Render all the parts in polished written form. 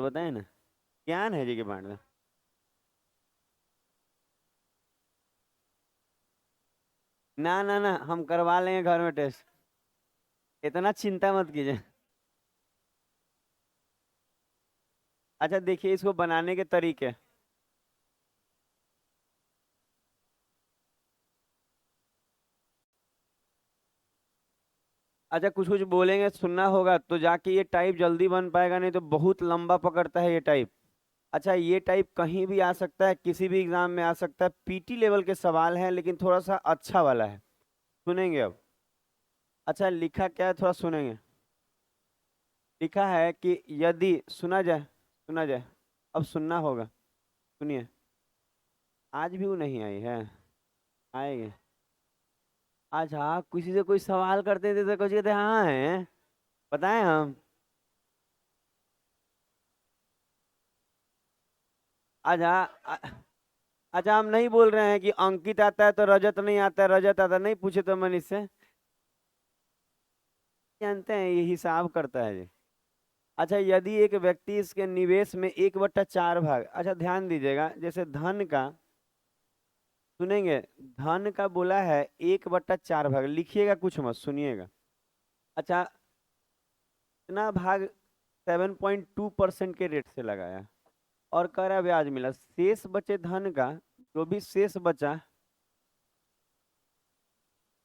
बताए ना, ज्ञान है जी के बांट दो। ना ना ना, हम करवा लेंगे घर में टेस्ट, इतना चिंता मत कीजिए। अच्छा देखिए इसको बनाने के तरीके। अच्छा कुछ कुछ बोलेंगे, सुनना होगा तो जाके, ये टाइप जल्दी बन पाएगा, नहीं तो बहुत लंबा पकड़ता है ये टाइप। अच्छा ये टाइप कहीं भी आ सकता है, किसी भी एग्जाम में आ सकता है, पीटी लेवल के सवाल हैं, लेकिन थोड़ा सा अच्छा वाला है। सुनेंगे अब। अच्छा लिखा क्या है, थोड़ा सुनेंगे। लिखा है कि यदि, सुना जाए, सुना जाए, अब सुनना होगा। सुनिए। आज भी वो नहीं आई है, आएंगे। आज हाँ, किसी से कोई सवाल करते थे तो कुछ कहते हाँ है, बताएं हम। आज हाँ अच्छा हम नहीं बोल रहे हैं कि अंकित आता है तो रजत नहीं आता है, रजत आता नहीं, पूछे तो मनीष से। जानते हैं ये हिसाब करता है जी। अच्छा यदि एक व्यक्ति इसके निवेश में 1/4 भाग, अच्छा ध्यान दीजिएगा, जैसे धन का, सुनेंगे, धन का बोला है 1/4 भाग, लिखिएगा कुछ मत, सुनिएगा। अच्छा इतना भाग 7.2% के रेट से लगाया, और कह रहा ब्याज मिला, शेष बचे धन का, जो भी शेष बचा,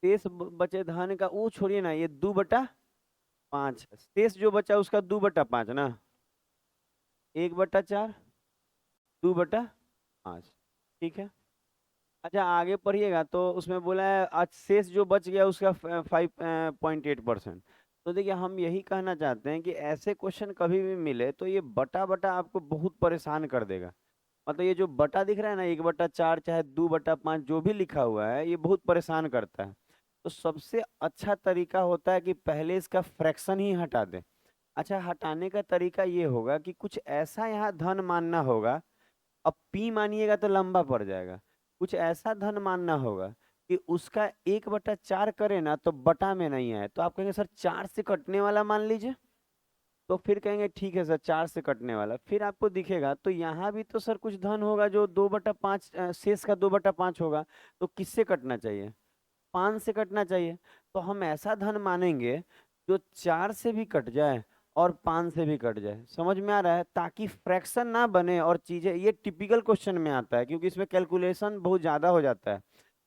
बचे धन का वो छोड़िए ना, ये 2/5 है। शेष जो बचा उसका 2/5 ना, 1/4, 2/5, ठीक है। अच्छा आगे पढ़िएगा तो उसमें बोला है आज शेष जो बच गया उसका 5.8%। तो देखिए हम यही कहना चाहते हैं कि ऐसे क्वेश्चन कभी भी मिले तो ये बटा बटा आपको बहुत परेशान कर देगा। मतलब ये जो बटा दिख रहा है ना, 1/4 चाहे 2/5 जो भी लिखा हुआ है, ये बहुत परेशान करता है। तो सबसे अच्छा तरीका होता है कि पहले इसका फ्रैक्शन ही हटा दें। अच्छा हटाने का तरीका ये होगा कि कुछ ऐसा यहाँ धन मानना होगा, अब पी मानिएगा तो लंबा पड़ जाएगा। कुछ ऐसा धन मानना होगा कि उसका 1/4 करे ना तो बटा में नहीं आए, तो आप कहेंगे सर 4 से कटने वाला मान लीजिए, तो फिर कहेंगे ठीक है सर 4 से कटने वाला, फिर आपको दिखेगा तो यहाँ भी तो सर कुछ धन होगा जो 2/5, शेष का 2/5 होगा, तो किससे कटना चाहिए, 5 से कटना चाहिए। तो हम ऐसा धन मानेंगे जो 4 से भी कट जाए और 5 से भी कट जाए, समझ में आ रहा है, ताकि फ्रैक्शन ना बने और चीजें, ये टिपिकल क्वेश्चन में आता है क्योंकि इसमें कैलकुलेशन बहुत ज्यादा हो जाता है।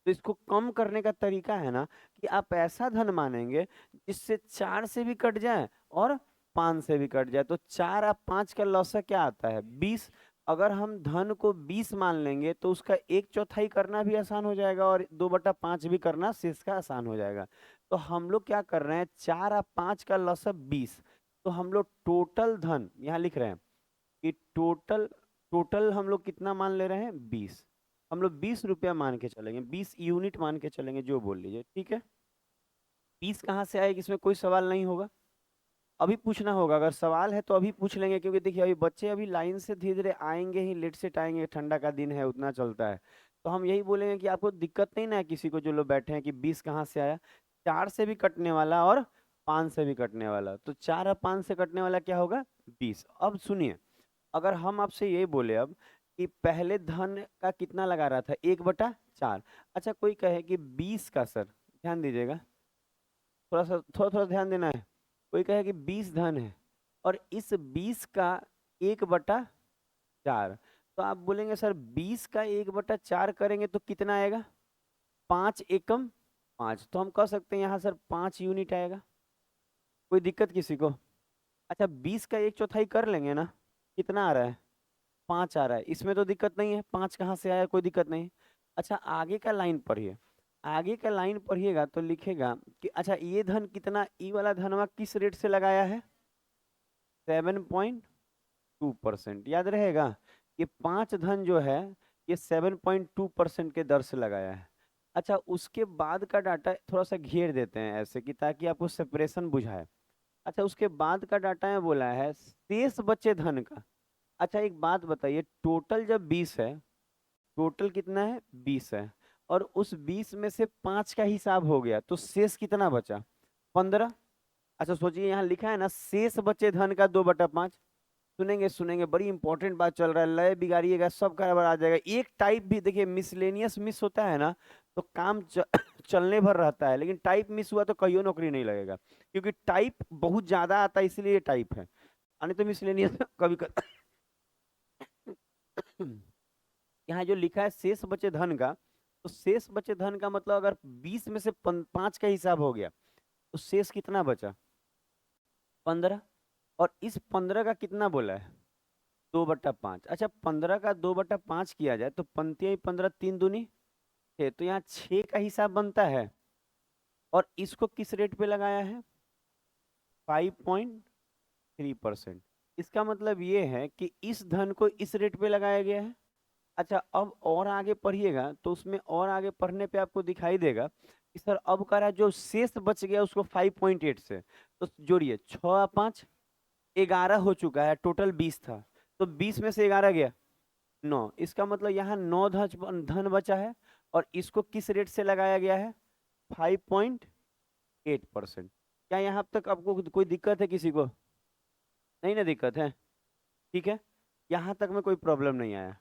तो इसको कम करने का तरीका है ना कि आप ऐसा धन मानेंगे जिससे 4 से भी कट जाए और 5 से भी कट जाए, तो 4 और 5 का लॉसा क्या आता है, 20। अगर हम धन को 20 मान लेंगे तो उसका 1/4 करना भी आसान हो जाएगा और 2/5 भी करना शेष का आसान हो जाएगा। तो हम लोग क्या कर रहे हैं, 4 और 5 का लॉसा 20, तो हम लोग टोटल धन यहाँ लिख रहे हैं कि टोटल, टोटल हम लोग कितना मान ले रहे हैं, 20। हम लोग 20 रुपया मान के चलेंगे, 20 यूनिट मान के चलेंगे, जो बोल लीजिए, ठीक है। 20 कहाँ से आएगी, इसमें कोई सवाल नहीं होगा, अभी पूछना होगा, अगर सवाल है तो अभी पूछ लेंगे, क्योंकि देखिए अभी बच्चे अभी लाइन से धीरे धीरे आएंगे ही, लेट सेट आएंगे, ठंडा का दिन है उतना चलता है। तो हम यही बोलेंगे कि आपको दिक्कत नहीं ना है किसी को, जो लोग बैठे हैं, कि 20 कहाँ से आया, 4 से भी कटने वाला और 5 से भी कटने वाला, तो 4 और 5 से कटने वाला क्या होगा, 20। अब सुनिए, अगर हम आपसे ये बोले अब कि पहले धन का कितना लगा रहा था, 1/4। अच्छा कोई कहे कि 20 का, सर ध्यान दीजिएगा, थोड़ा सा थोड़ा थोड़ा ध्यान देना है। कोई कहे कि 20 धन है और इस 20 का 1/4, तो आप बोलेंगे सर 20 का 1/4 करेंगे तो कितना आएगा, 5 एकम 5, तो हम कह सकते हैं यहाँ सर 5 यूनिट आएगा। कोई दिक्कत किसी को। अच्छा 20 का 1/4 कर लेंगे ना, कितना आ रहा है, 5 आ रहा है, इसमें तो दिक्कत नहीं है, 5 कहाँ से आया, कोई दिक्कत नहीं। अच्छा आगे का लाइन पढ़िए, आगे का लाइन पढ़िएगा तो लिखेगा कि अच्छा ये धन कितना, ई वाला धनवा किस रेट से लगाया है, 7.2%, याद रहेगा। ये 5 धन जो है ये 7.2% के दर से लगाया है। अच्छा उसके बाद का डाटा थोड़ा सा घेर देते हैं ऐसे कि ताकि आपको सेपरेशन बुझाए। अच्छा उसके बाद का डाटा में बोला है शेष बचे धन का। अच्छा एक बात बताइए, टोटल जब 20 है, टोटल कितना है, 20 है, और उस 20 में से 5 का हिसाब हो गया तो शेष कितना बचा, 15। अच्छा सोचिए यहाँ लिखा है ना शेष बचे धन का 2/5, सुनेंगे सुनेंगे, बड़ी इंपॉर्टेंट बात चल रहा है, लय बिगाड़िएगा सब गड़बड़ आ जाएगा। एक टाइप भी देखिए मिसलेनियस मिस होता है ना, तो काम चलने भर रहता है, लेकिन टाइप मिस हुआ तो कहियो नौकरी नहीं लगेगा, क्योंकि टाइप बहुत ज्यादा आता है इसलिए टाइप है, नहीं तो मिसलेनियस कभी यहाँ जो लिखा है शेष बचे धन का, तो शेष बचे धन का मतलब अगर 20 में से 5 का हिसाब हो गया तो शेष कितना बचा? 15। और इस 15 का कितना बोला है? 2/5। अच्छा, 15 का 2/5 किया जाए तो पंक्तियां 15, 3 दूनी 6, तो यहाँ 6 का हिसाब बनता है। और इसको किस रेट पे लगाया है? 5.3%। इसका मतलब ये है कि इस धन को इस रेट पे लगाया गया है। अच्छा, अब और आगे पढ़िएगा तो उसमें और आगे पढ़ने पे आपको दिखाई देगा कि सर अब कह रहा है जो शेष बच गया उसको 5.8 से, तो जोड़िए 6 5 11 हो चुका है, टोटल 20 था, तो 20 में से 11 गया 9, इसका मतलब यहाँ 9 धन बचा है, और इसको किस रेट से लगाया गया है? 5.8%। क्या यहाँ तक आपको कोई दिक्कत है किसी को? नहीं ना दिक्कत है, ठीक है, यहाँ तक में कोई प्रॉब्लम नहीं आया।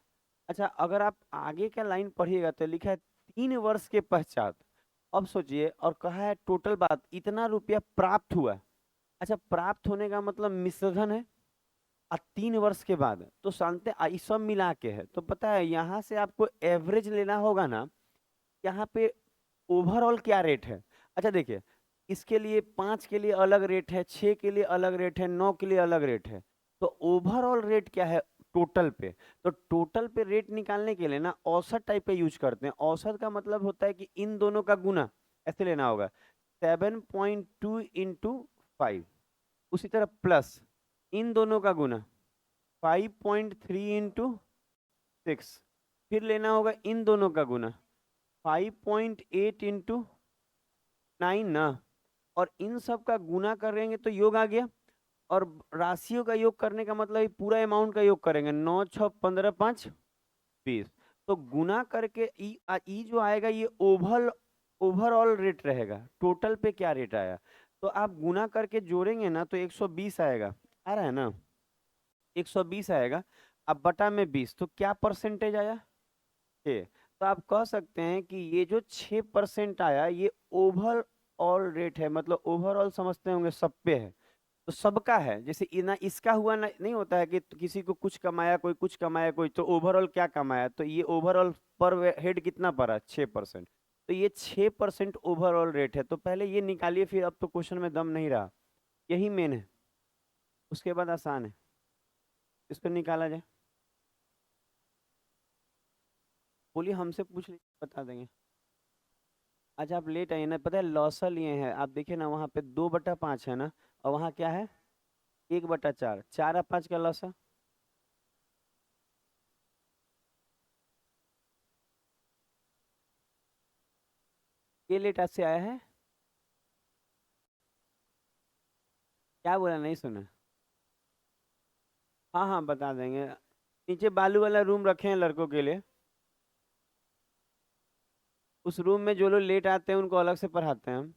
अच्छा, अगर आप आगे का लाइन पढ़िएगा तो लिखा है 3 वर्ष के पश्चात। अब सोचिए, और कहा है टोटल बात इतना रुपया प्राप्त हुआ। अच्छा, प्राप्त होने का मतलब मिश्रधन है, और 3 वर्ष के बाद तो जानते हैं ये सब मिला के है, तो पता है यहाँ से आपको एवरेज लेना होगा ना, यहाँ पे ओवरऑल क्या रेट है। अच्छा देखिए, इसके लिए 5 के लिए अलग रेट है, 6 के लिए अलग रेट है, 9 के लिए अलग रेट है, तो ओवरऑल रेट क्या है टोटल पे? तो टोटल पे रेट निकालने के लिए ना औसत टाइप पे यूज करते हैं। औसत का मतलब होता है कि इन दोनों का गुना ऐसे लेना होगा, 7.2 इंटू 5, उसी तरह प्लस इन दोनों का गुना 5.3 इंटू 6, फिर लेना होगा इन दोनों का गुना 5.8 इंटू 9 ना, और इन सब का गुना करेंगे तो योग आ गया, और राशियों का योग करने का मतलब पूरा अमाउंट का योग करेंगे, 9 6 15 5 20, तो गुना करके ई जो आएगा ये ओवरऑल रेट रहेगा। टोटल पे क्या रेट आया, तो आप गुना करके जोड़ेंगे ना तो 120 आएगा, आ रहा है ना, 120 आएगा। अब बटा में 20, तो क्या परसेंटेज आया? 6। तो आप कह सकते हैं कि ये जो 6% आया ये ओवरऑल रेट है, मतलब ओवरऑल समझते होंगे सब पे है, तो सबका है। जैसे ना इसका हुआ ना, नहीं होता है कि किसी को कुछ कमाया, कोई कुछ कमाया, कोई, तो ओवरऑल क्या कमाया, तो ये ओवरऑल पर हेड कितना पड़ा? 6%। तो ये 6% ओवरऑल रेट है, तो पहले ये निकालिए, फिर अब तो क्वेश्चन में दम नहीं रहा, यही मेन है, उसके बाद आसान है, इसको निकाला जाए। बोलिए, हमसे पूछ लीजिए, बता देंगे। अच्छा, आप लेट आइए ना, पता है लॉसा लिए हैं आप, देखिए ना वहाँ पे 2/5 है ना, और वहाँ क्या है? 1/4, 4 और 5 का लॉसा। ये लेट आज से आया है, क्या बोला, नहीं सुना? हाँ हाँ, बता देंगे। नीचे बालू वाला रूम रखे हैं लड़कों के लिए, उस रूम में जो लोग लेट आते हैं उनको अलग से पढ़ाते हैं हम।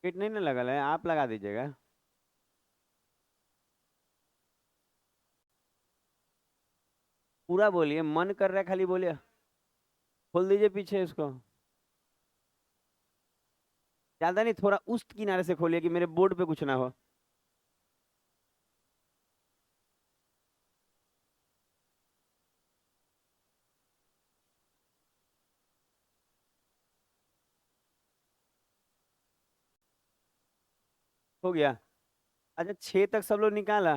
टिकट नहीं ना लगा है, आप लगा दीजिएगा। पूरा बोलिए, मन कर रहा है खाली बोलिए। खोल दीजिए पीछे इसको, ज्यादा नहीं, थोड़ा उस किनारे से खोलिए कि मेरे बोर्ड पे कुछ ना हो। हो गया? अच्छा, 6 तक सब लोग निकाला,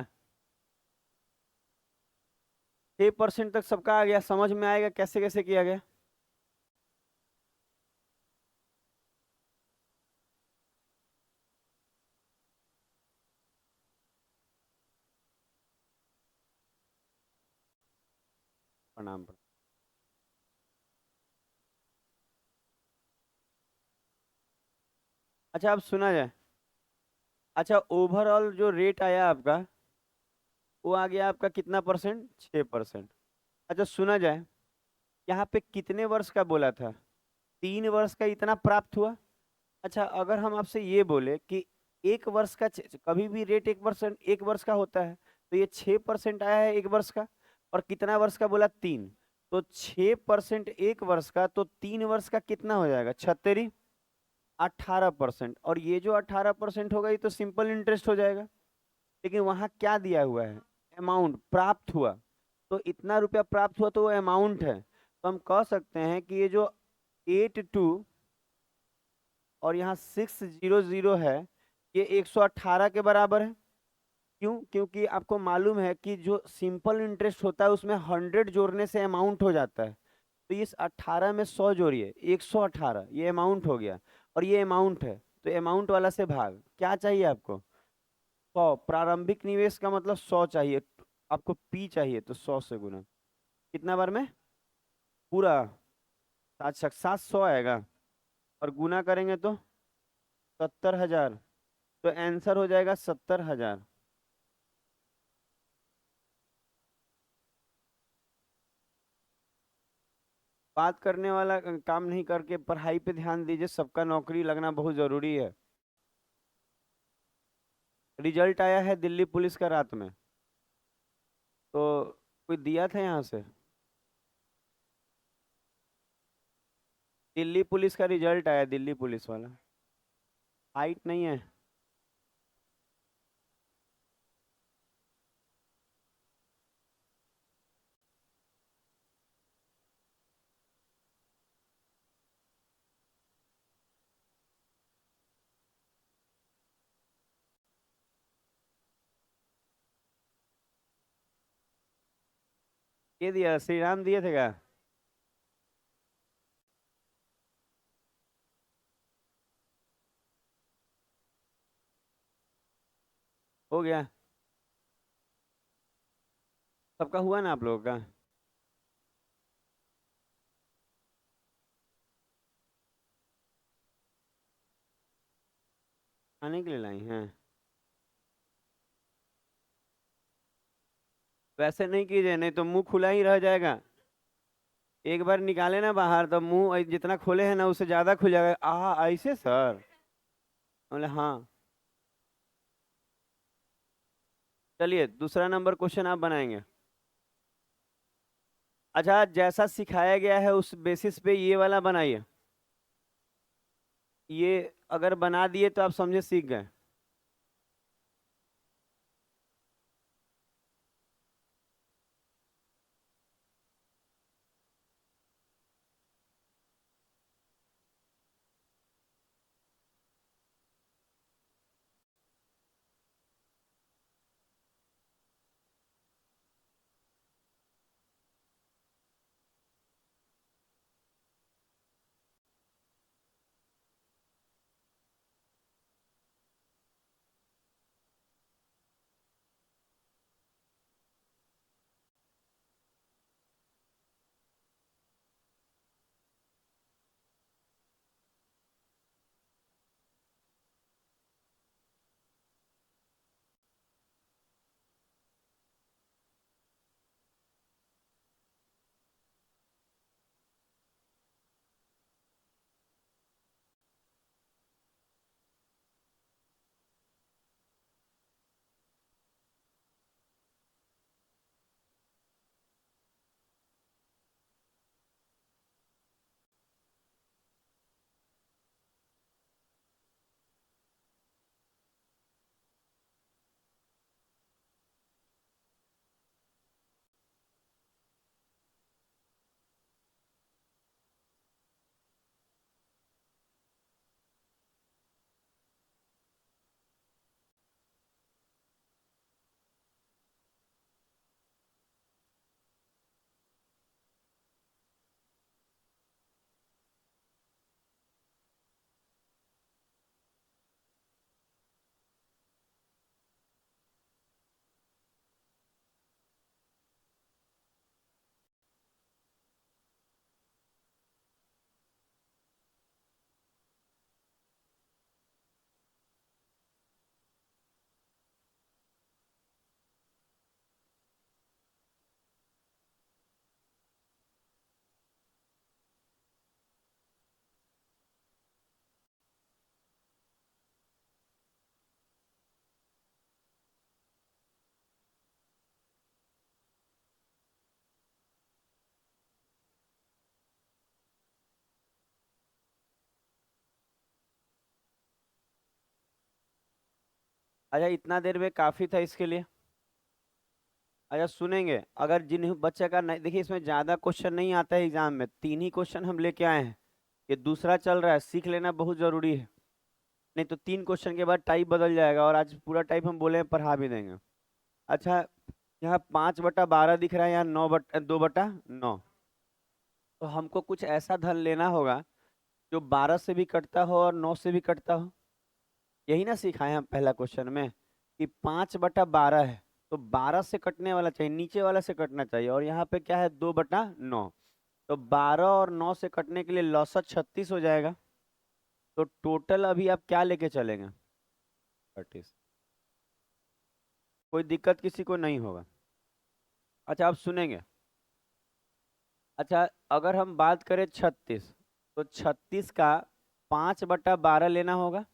6% तक सबका आ गया, समझ में आएगा कैसे कैसे किया गया? प्रणाम प्रणाम। अच्छा, अब सुना जाए। अच्छा, ओवरऑल जो रेट आया आपका, वो आ गया आपका कितना परसेंट? 6%। अच्छा, सुना जाए, यहाँ पे कितने वर्ष का बोला था? 3 वर्ष का इतना प्राप्त हुआ। अच्छा, अगर हम आपसे ये बोले कि एक वर्ष का कभी भी रेट 1% 1 वर्ष का होता है, तो ये 6% आया है 1 वर्ष का। और कितना वर्ष का बोला? 3। तो 6% 1 वर्ष का, तो 3 वर्ष का कितना हो जाएगा? 18%। और ये जो 18% होगा ये तो सिंपल इंटरेस्ट हो जाएगा। लेकिन वहां क्या दिया हुआ है? अमाउंट प्राप्त हुआ। तो इतना रुपया प्राप्त हुआ तो वो अमाउंट है। तो हम कह सकते हैं कि ये जो 82 और यहाँ 600 है, ये 118 के बराबर है। क्यों? क्योंकि आपको मालूम है कि जो सिंपल इंटरेस्ट होता है उसमें 100 जोड़ने से अमाउंट हो जाता है। तो इस 18 में 100 जोड़िए, 118, ये अमाउंट हो गया। और ये अमाउंट है, तो अमाउंट वाला से भाग। क्या चाहिए आपको? 100। प्रारंभिक निवेश का मतलब 100 चाहिए आपको, पी चाहिए, तो 100 से गुना। कितना बार में? पूरा 700 आएगा। और गुना करेंगे तो 70,000। तो आंसर हो जाएगा 70,000। बात करने वाला काम नहीं करके पढ़ाई पे ध्यान दीजिए, सबका नौकरी लगना बहुत जरूरी है। रिजल्ट आया है दिल्ली पुलिस का रात में, तो कोई दिया था यहाँ से? दिल्ली पुलिस का रिजल्ट आया, दिल्ली पुलिस वाला। हाइट नहीं है? ये दिया, श्री राम दिए थे क्या? हो गया? सबका हुआ ना आप लोगों का? आने के लिए लाई हैं? वैसे नहीं कीजिए, नहीं तो मुंह खुला ही रह जाएगा। एक बार निकाले ना बाहर, तो मुंह जितना खोले हैं ना उससे ज्यादा खुल जाएगा। ऐसे सर? बोले हाँ। चलिए दूसरा नंबर क्वेश्चन आप बनाएंगे। अच्छा, जैसा सिखाया गया है उस बेसिस पे ये वाला बनाइए। ये अगर बना दिए तो आप समझे सीख गए। अच्छा इतना देर में काफी था इसके लिए। अच्छा सुनेंगे, अगर जिन बच्चे का नहीं, देखिए इसमें ज्यादा क्वेश्चन नहीं आता है एग्जाम में, 3 ही क्वेश्चन हम लेके आए हैं। ये दूसरा चल रहा है, सीख लेना बहुत जरूरी है। नहीं तो 3 क्वेश्चन के बाद टाइप बदल जाएगा, और आज पूरा टाइप हम बोले हैं, पढ़ा भी देंगे। अच्छा, यहाँ 5/12 दिख रहा है, यहाँ 2/9। तो हमको कुछ ऐसा धन लेना होगा जो 12 से भी कटता हो और 9 से भी कटता हो। यही ना सिखाए हम पहला क्वेश्चन में, कि 5/12 है, तो 12 से कटने वाला चाहिए, नीचे वाला से कटना चाहिए, और यहाँ पे क्या है, 2/9। तो 12 और 9 से कटने के लिए लौसत 36 हो जाएगा। तो टोटल अभी आप क्या लेके चलेंगे? 36। कोई दिक्कत किसी को नहीं होगा? अच्छा आप सुनेंगे। अच्छा, अगर हम बात करें 36, तो 36 का 5/12 लेना होगा।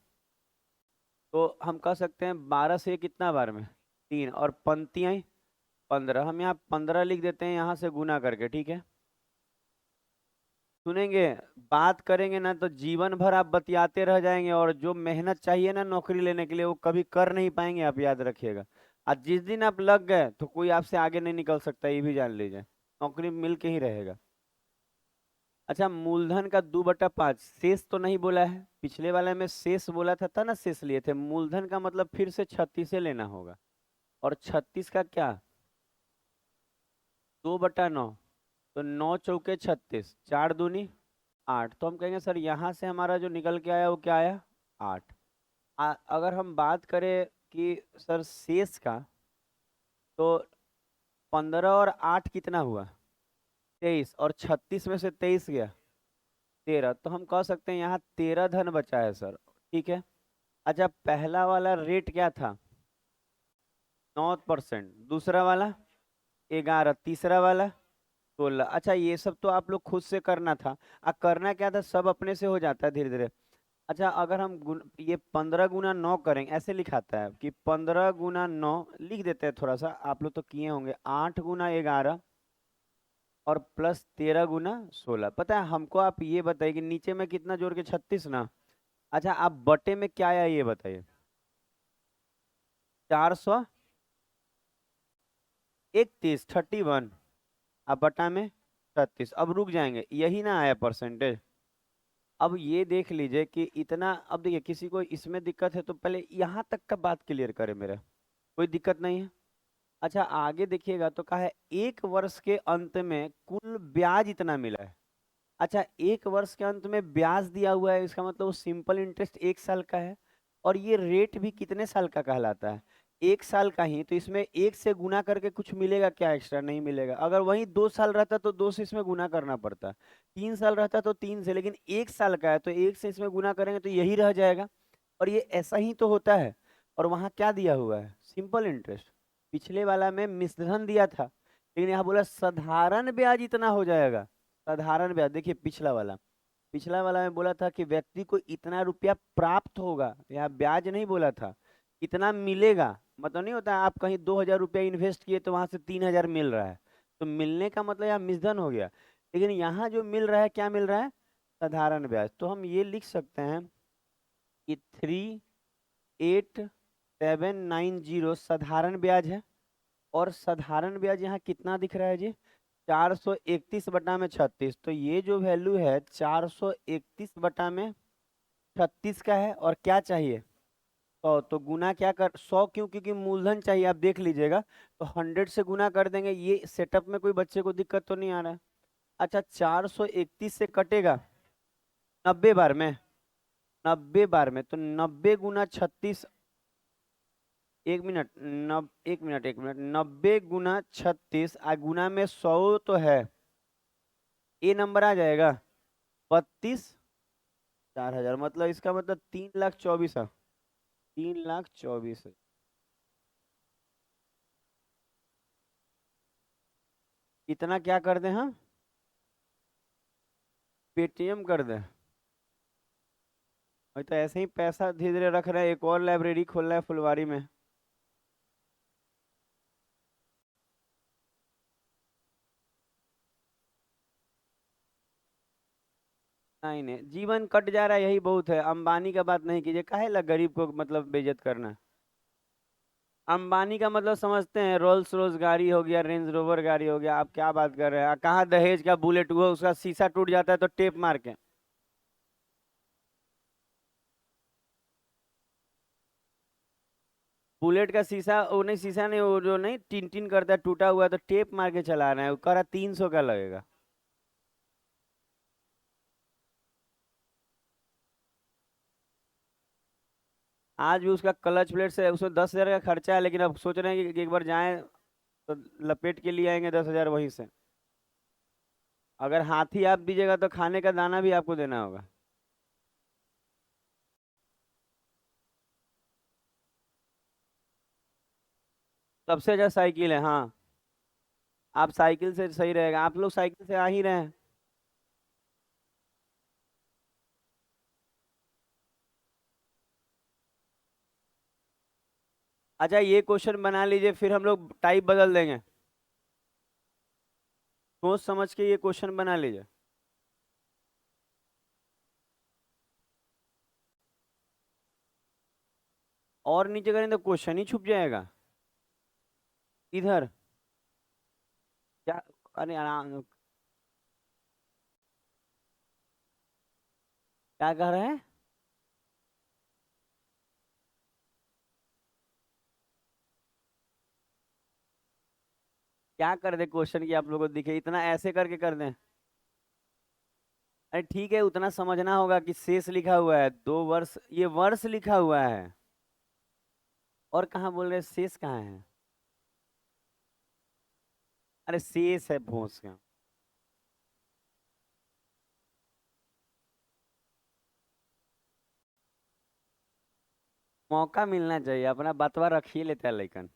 तो हम कह सकते हैं 12 से कितना बार में, 3, और पंक्तियाँ 15, हम यहाँ 15 लिख देते हैं यहाँ से गुना करके, ठीक है। सुनेंगे, बात करेंगे ना तो जीवन भर आप बतियाते रह जाएंगे, और जो मेहनत चाहिए ना नौकरी लेने के लिए, वो कभी कर नहीं पाएंगे, आप याद रखिएगा। आज जिस दिन आप लग गए तो कोई आपसे आगे नहीं निकल सकता, ये भी जान लीजिए। नौकरी मिल के ही रहेगा। अच्छा, मूलधन का 2/5 शेष तो नहीं बोला है, पिछले वाले में शेष बोला था ना, शेष लिए थे। मूलधन का मतलब फिर से 36 से लेना होगा, और 36 का क्या, 2/9। तो 9 × 4 = 36, 4×2 = 8। तो हम कहेंगे सर यहाँ से हमारा जो निकल के आया वो क्या आया, 8। अगर हम बात करें कि सर शेष का, तो 15 और 8 कितना हुआ, 23, और 36 में से 23 गया, 13। तो हम कह सकते हैं यहाँ 13 धन बचा है सर, ठीक है। अच्छा, पहला वाला रेट क्या था, 9%, दूसरा वाला 11, तीसरा वाला 16। अच्छा ये सब तो आप लोग खुद से करना था। करना क्या था, सब अपने से हो जाता है धीरे धीरे। अच्छा, अगर हम ये 15 × 9 करेंगे, ऐसे लिखाता है कि 15 × 9 लिख देते हैं, थोड़ा सा आप लोग तो किए होंगे, 8 × 11 और प्लस 13 × 16। पता है हमको, आप ये बताइए कि नीचे में कितना जोड़ के, 36 ना। अच्छा, आप बटे में क्या आया ये बताइए, 431, 31। अब बटा में 36, अब रुक जाएंगे, यही ना आया परसेंटेज। अब ये देख लीजिए कि इतना, अब देखिए किसी को इसमें दिक्कत है तो पहले यहाँ तक का बात क्लियर करे मेरा, कोई दिक्कत नहीं है। अच्छा आगे देखिएगा तो कहा है 1 वर्ष के अंत में कुल ब्याज इतना मिला है। अच्छा, 1 वर्ष के अंत में ब्याज दिया हुआ है, इसका मतलब वो सिंपल इंटरेस्ट 1 साल का है। और ये रेट भी कितने साल का कहलाता है, 1 साल का ही। तो इसमें 1 से गुना करके कुछ मिलेगा क्या, एक्स्ट्रा नहीं मिलेगा। अगर वही 2 साल रहता तो 2 से इसमें गुना करना पड़ता, 3 साल रहता तो 3 से, लेकिन 1 साल का है तो 1 से इसमें गुना करेंगे तो यही रह जाएगा। और ये ऐसा ही तो होता है। और वहाँ क्या दिया हुआ है, सिंपल इंटरेस्ट। पिछले वाला में मिश्रधन दिया था, लेकिन यहाँ बोला साधारण ब्याज इतना हो जाएगा। साधारण ब्याज, देखिए पिछला वाला में बोला था कि व्यक्ति को इतना रुपया प्राप्त होगा, यहाँ ब्याज नहीं बोला था, इतना मिलेगा। मतलब नहीं होता आप कहीं 2,000 रुपया इन्वेस्ट किए तो वहां से 3,000 मिल रहा है, तो मिलने का मतलब यहाँ मिश्रधन हो गया। लेकिन यहाँ जो मिल रहा है, क्या मिल रहा है, साधारण ब्याज। तो हम ये लिख सकते हैं कि 38790 साधारण ब्याज है। और साधारण ब्याज यहाँ कितना दिख रहा है जी, 431/36। तो ये जो वैल्यू है 431/36 का है। और क्या चाहिए, 100। तो गुना क्या कर, 100 क्यों, क्योंकि मूलधन चाहिए, आप देख लीजिएगा। तो 100 से गुना कर देंगे, ये सेटअप में कोई बच्चे को दिक्कत तो नहीं आ रहा है। अच्छा, 431 से कटेगा 90 बार में, 90 बार में, तो 90 × 36, 1 मिनट, 1 मिनट, 90 × 36 गुना में 100 तो है, ये नंबर आ जाएगा 32,04,000। मतलब इसका मतलब 3,24,000 है, 3,24,000। इतना क्या कर दें हम, पेटीएम कर दें। और तो ऐसे ही पैसा धीरे धीरे रख रहे हैं, एक और लाइब्रेरी खोल रहा है फुलवारी में। नहीं नहीं, जीवन कट जा रहा है, यही बहुत है। अंबानी का बात नहीं कीजिए, काहे ला गरीब को मतलब बेइज्जत करना। अंबानी का मतलब समझते हैं, रोल्स रोज गाड़ी हो गया, रेंज रोवर गाड़ी हो गया, आप क्या बात कर रहे हैं? कहाँ दहेज का बुलेट हुआ, उसका शीशा टूट जाता है तो टेप मार के। बुलेट का शीशा, वो नहीं, शीशा नहीं, वो जो नहीं टिन टिन करता है, टूटा हुआ है तो टेप मार के चला रहे हैं, वो कह रहा 300 का लगेगा। आज भी उसका क्लच प्लेट से उसमें 10,000 का खर्चा है, लेकिन अब सोच रहे हैं कि एक बार जाएं तो लपेट के लिए आएंगे 10,000 वहीं से। अगर हाथी आप दीजिएगा तो खाने का दाना भी आपको देना होगा। सबसे अच्छा साइकिल है, हाँ। आप साइकिल से सही रहेगा, आप लोग साइकिल से आ ही रहे हैं। अच्छा, ये क्वेश्चन बना लीजिए, फिर हम लोग टाइप बदल देंगे। सोच समझ के ये क्वेश्चन बना लीजिए। और नीचे करें तो क्वेश्चन ही छुप जाएगा। इधर क्या? अरे आराम, क्या कह रहे हैं? क्या कर दे क्वेश्चन की आप लोगों को दिखे, इतना ऐसे करके कर दें? अरे ठीक है, उतना समझना होगा कि शेष लिखा हुआ है 2 वर्ष, ये वर्ष लिखा हुआ है। और कहाँ बोल रहे हैं? शेष कहाँ है? अरे शेष है भोस का। मौका मिलना चाहिए, अपना बतवा रख ही लेता है लेकिन।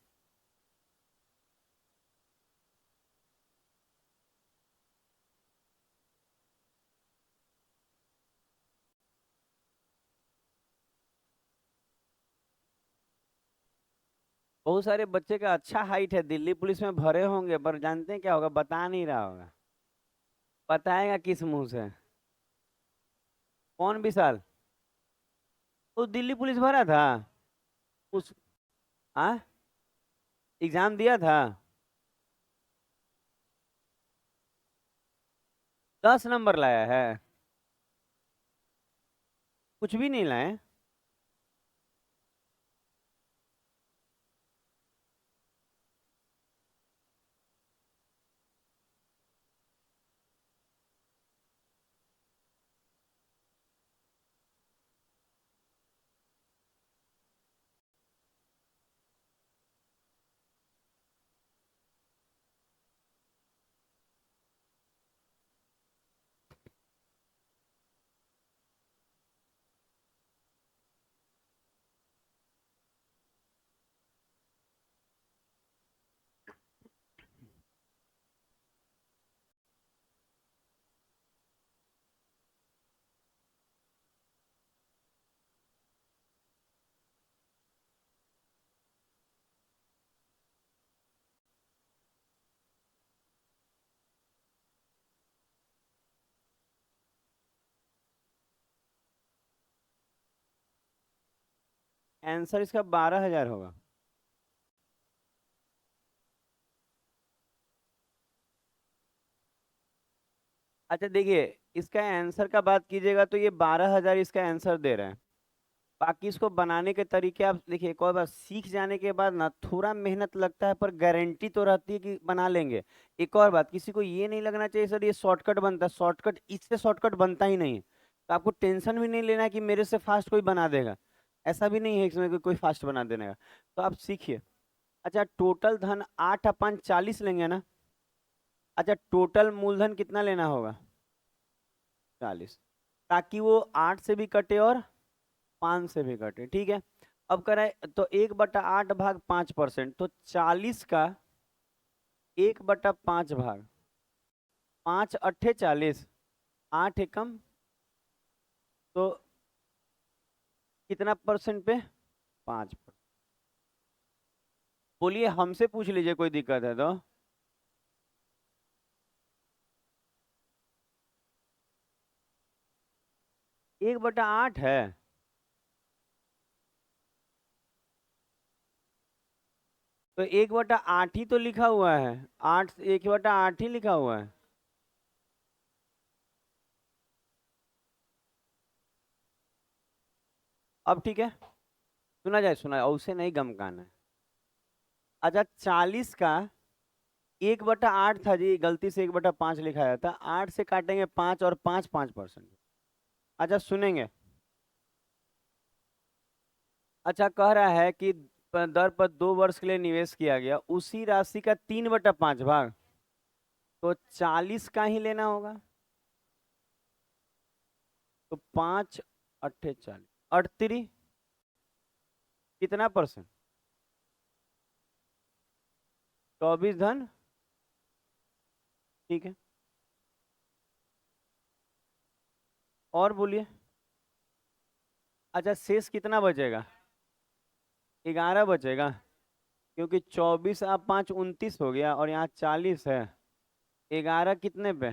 बहुत सारे बच्चे का अच्छा हाइट है, दिल्ली पुलिस में भरे होंगे, पर जानते हैं क्या होगा? बता नहीं रहा होगा। बताएगा किस मुंह से? कौन विशाल? वो दिल्ली पुलिस भरा था? उस, हाँ, एग्जाम दिया था? 10 नंबर लाया है? कुछ भी नहीं लाए? आंसर इसका 12,000 होगा। अच्छा देखिए, इसका आंसर का बात कीजिएगा तो ये 12,000 इसका आंसर दे रहे हैं। बाकी इसको बनाने के तरीके आप देखिए, एक और बार सीख जाने के बाद ना थोड़ा मेहनत लगता है, पर गारंटी तो रहती है कि बना लेंगे। एक और बात, किसी को ये नहीं लगना चाहिए सर ये शॉर्टकट बनता है, शॉर्टकट इससे शॉर्टकट बनता ही नहीं है। तो आपको टेंशन भी नहीं लेना है कि मेरे से फास्ट कोई बना देगा। ऐसा भी नहीं है इसमें कि कोई फास्ट बना देने का। तो आप सीखिए। अच्छा, टोटल धन 8 अपन 40 लेंगे ना? अच्छा, टोटल मूलधन कितना लेना होगा? 40, ताकि वो 8 से भी कटे और 5 से भी कटे, ठीक है। अब कराए तो 1/8 भाग 5%, तो 40 का 1/5 भाग, 5 अट्ठे 40, 8 एकम, तो कितना परसेंट पे? 5। बोलिए, हमसे पूछ लीजिए, कोई दिक्कत है तो। 1/8 है। तो 1/8 ही तो लिखा हुआ है, 8 1/8 ही लिखा हुआ है। अब ठीक है, सुना जाए, सुना जाए, उसे नहीं गमकाना है। अच्छा, 40 का 1/8 था जी, गलती से 1/5 लिखाया था, 8 से काटेंगे 5 और 5%। अच्छा सुनेंगे। अच्छा, कह रहा है कि दर पर 2 वर्ष के लिए निवेश किया गया उसी राशि का 3/5 भाग, तो 40 का ही लेना होगा। तो 5 × 8 = 40, 38 कितना परसेंट? 24 धन, ठीक है। और बोलिए। अच्छा, शेष कितना बचेगा? 11 बचेगा, क्योंकि 24 आप 5 29 हो गया, और यहाँ 40 है। 11 कितने पे?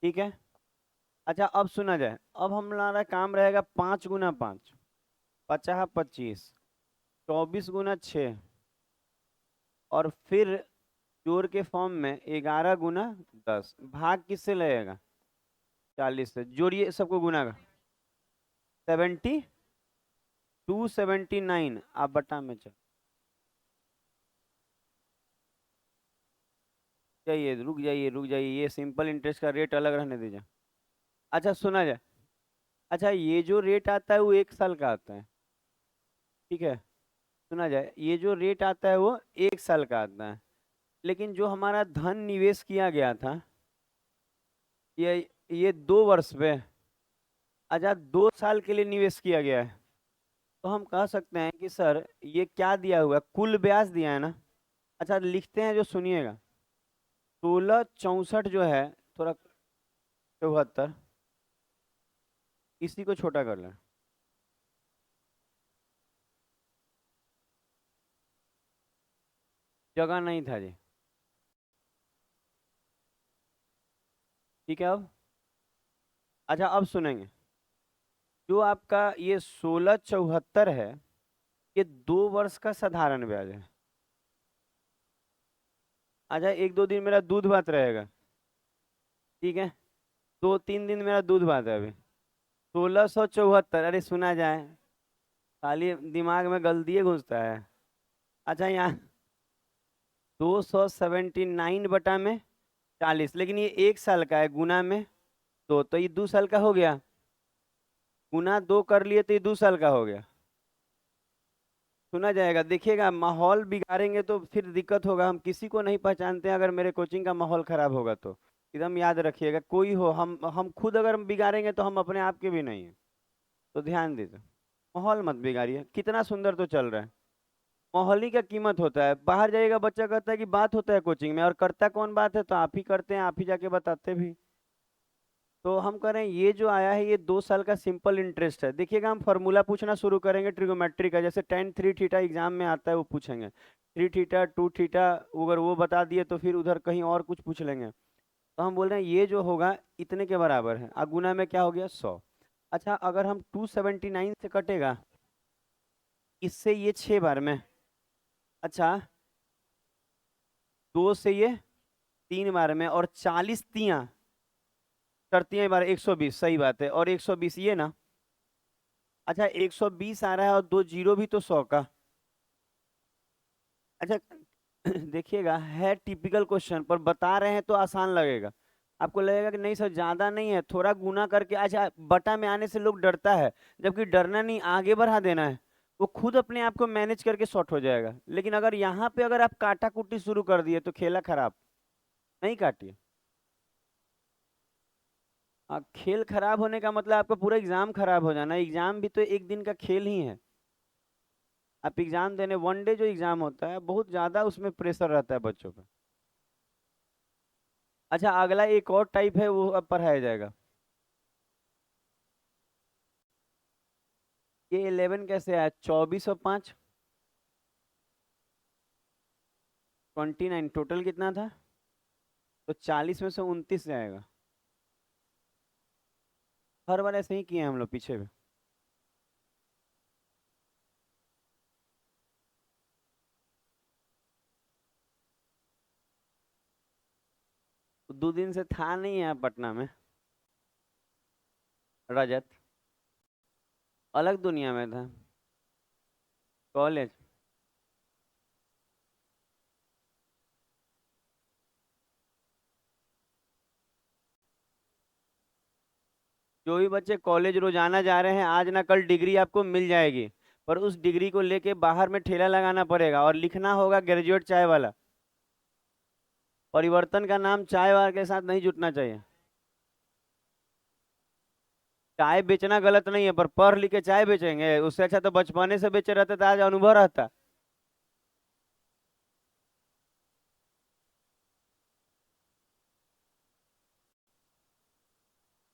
ठीक है। अच्छा, अब सुना जाए, अब हमारा काम रहेगा 5 × 5, 50 25, 24 × 6, और फिर जोड़ के फॉर्म में 11 × 10, भाग किससे लगेगा? 40 से। जोड़िए सबको, गुना का 279, आप बटा में चल जाइए, रुक जाइए, रुक जाइए, ये सिंपल इंटरेस्ट का रेट अलग रहने दीजिए। अच्छा सुना जाए। अच्छा, ये जो रेट आता है वो 1 साल का आता है, ठीक है। सुना जाए, ये जो रेट आता है वो 1 साल का आता है, लेकिन जो हमारा धन निवेश किया गया था, ये ये 2 वर्ष पे, अच्छा 2 साल के लिए निवेश किया गया है, तो हम कह सकते हैं कि सर ये क्या दिया हुआ है, कुल ब्याज दिया है ना। अच्छा लिखते हैं, जो सुनिएगा, 16 64 जो है, थोड़ा 74, इसी को छोटा कर लें। जगह नहीं था जी। ठीक है। अब अच्छा, अब सुनेंगे, जो आपका ये 1674 है, ये 2 वर्ष का साधारण ब्याज है। अच्छा, 1 2 दिन मेरा दूध भात रहेगा, ठीक है, 2 3 दिन मेरा दूध भात है अभी। 1674, अरे सुना जाए, खाली दिमाग में गलती घुसता है। अच्छा, यहाँ 279/40, लेकिन ये 1 साल का है, गुना में 2, तो ये 2 साल का हो गया, गुना 2 कर लिए तो ये 2 साल का हो गया। सुना जाएगा, देखिएगा, माहौल बिगाड़ेंगे तो फिर दिक्कत होगा, हम किसी को नहीं पहचानते हैं, अगर मेरे कोचिंग का माहौल खराब होगा तो एकदम याद रखिएगा, कोई हो, हम खुद अगर बिगाड़ेंगे तो हम अपने आप के भी नहीं है, तो ध्यान दीजिए। माहौल मत बिगाड़िए, कितना सुंदर तो चल रहा है। माहौल ही का कीमत होता है, बाहर जाइएगा बच्चा कहता है कि बात होता है कोचिंग में, और करता कौन बात है, तो आप ही करते हैं, आप ही जाके बताते भी। तो हम कह रहे हैं, ये जो आया है ये 2 साल का सिंपल इंटरेस्ट है। देखिएगा, हम फार्मूला पूछना शुरू करेंगे ट्रिगोमेट्री का, जैसे tan 3 थीटा एग्जाम में आता है वो पूछेंगे, 3 थीटा 2 थीटा, अगर वो बता दिए तो फिर उधर कहीं और कुछ पूछ लेंगे। तो हम बोल रहे हैं ये जो होगा इतने के बराबर है, और गुना में क्या हो गया, 100। अच्छा, अगर हम 279 से कटेगा, इससे ये 6 बार में, अच्छा 2 से ये 3 बार में, और 40 तियां, 4 तियां 120, सही बात है, और 120 ये ना। अच्छा, 120 आ रहा है, और 2 जीरो भी तो 100 का। अच्छा देखिएगा, है टिपिकल क्वेश्चन, पर बता रहे हैं तो आसान लगेगा, आपको लगेगा कि नहीं सर ज्यादा नहीं है, थोड़ा गुना करके, अच्छा बटा में आने से लोग डरता है, जबकि डरना नहीं, आगे बढ़ा देना है, वो खुद अपने आप को मैनेज करके शॉर्ट हो जाएगा। लेकिन अगर यहाँ पे अगर आप काटा कुटी शुरू कर दिए तो खेला खराब। नहीं काटिए। खेल खराब होने का मतलब आपका पूरा एग्जाम खराब हो जाना, एग्जाम भी तो एक दिन का खेल ही है। आप एग्जाम देने, 1 डे जो एग्जाम होता है, बहुत ज्यादा उसमें प्रेशर रहता है बच्चों पे। अच्छा, अगला एक और टाइप है, वो अब पढ़ाया जाएगा। ये 11 कैसे आया, 24 और 5, 29, टोटल कितना था, तो 40 में से 29 जाएगा। हर बार ऐसे ही किए हैं हम लोग पीछे में। दो दिन से था नहीं यहाँ पटना में। रजत अलग दुनिया में था। कॉलेज। जो भी बच्चे कॉलेज रोजाना जा रहे हैं, आज ना कल डिग्री आपको मिल जाएगी, पर उस डिग्री को लेके बाहर में ठेला लगाना पड़ेगा और लिखना होगा ग्रेजुएट चाय वाला। परिवर्तन का नाम चाय वाले के साथ नहीं जुटना चाहिए। चाय बेचना गलत नहीं है, पर पढ़ लिख के चाय बेचेंगे, उससे अच्छा तो बचपने से बेचे रहते तो आज अनुभव रहता।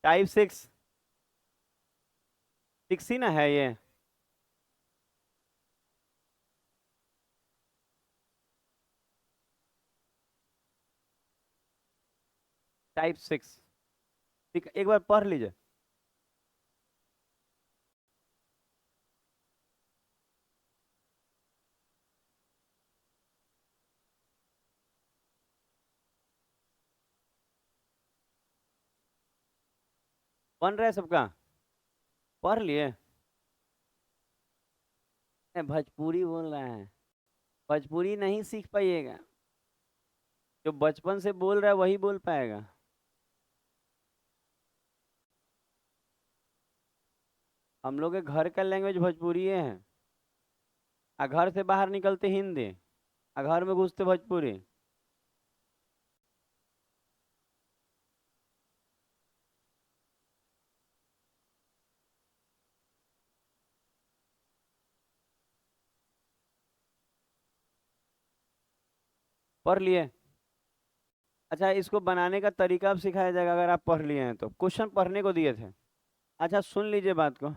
Type six. सिक्स ही ना है ये। Type six. ठीक, एक बार पढ़ लीजिए। बन रहा है सबका। पढ़ लिए। भोजपुरी बोल रहा है। भोजपुरी नहीं सीख पाइएगा। जो बचपन से बोल रहा है वही बोल पाएगा। हम लोग के घर का लैंग्वेज भोजपुरी है। आ घर से बाहर निकलते हिंदी, आ घर में घुसते भोजपुरी। पढ़ लिए। अच्छा, इसको बनाने का तरीका अब सिखाया जाएगा अगर आप पढ़ लिए हैं तो। क्वेश्चन पढ़ने को दिए थे। अच्छा सुन लीजिए बात को।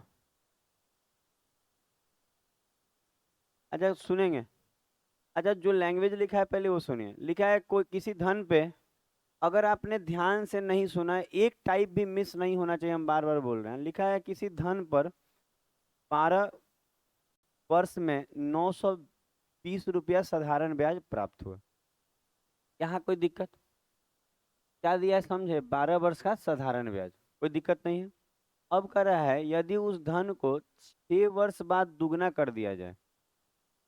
अच्छा सुनेंगे। अच्छा, जो लैंग्वेज लिखा है पहले वो सुनिए। लिखा है कोई किसी धन पे, अगर आपने ध्यान से नहीं सुना है, एक टाइप भी मिस नहीं होना चाहिए, हम बार बार बोल रहे हैं। लिखा है किसी धन पर 12 वर्ष में 920 रुपया साधारण ब्याज प्राप्त हुआ। यहाँ कोई दिक्कत? क्या दिया है समझे? 12 वर्ष का साधारण ब्याज, कोई दिक्कत नहीं है। अब कर रहा है यदि उस धन को 6 वर्ष बाद दुगना कर दिया जाए,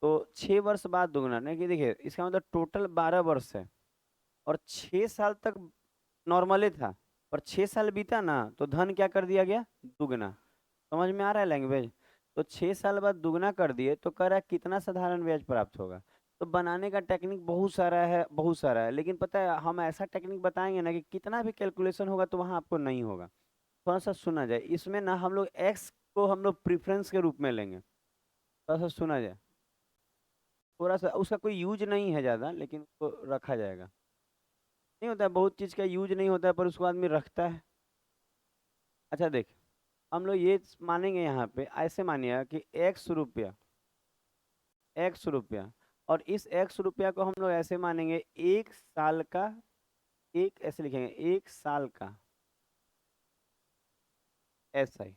तो 6 वर्ष बाद दुगना नहीं, कि देखिए इसका मतलब टोटल 12 वर्ष है और 6 साल तक नॉर्मली था, पर 6 साल बीता ना तो धन क्या कर दिया गया? दुगना। समझ में आ रहा है लैंग्वेज? तो 6 साल बाद दुगना कर दिए तो कह रहा है कितना साधारण ब्याज प्राप्त होगा। तो बनाने का टेक्निक बहुत सारा है, बहुत सारा है, लेकिन पता है हम ऐसा टेक्निक बताएंगे ना कि कितना भी कैलकुलेशन होगा तो वहां आपको नहीं होगा। थोड़ा सा सुना जाए इसमें ना, हम लोग एक्स को हम लोग प्रिफरेंस के रूप में लेंगे। थोड़ा सा सुना जाए। थोड़ा सा उसका कोई यूज नहीं है ज़्यादा, लेकिन उसको रखा जाएगा। नहीं होता है, बहुत चीज़ का यूज नहीं होता है पर उसको आदमी रखता है। अच्छा देख, हम लोग ये मानेंगे यहाँ पे, ऐसे मानिएगा कि 100 रुपया, 100 रुपया, और इस 100 रुपया को हम लोग ऐसे मानेंगे 1 साल का, एक ऐसे लिखेंगे 1 साल का ऐसा ही।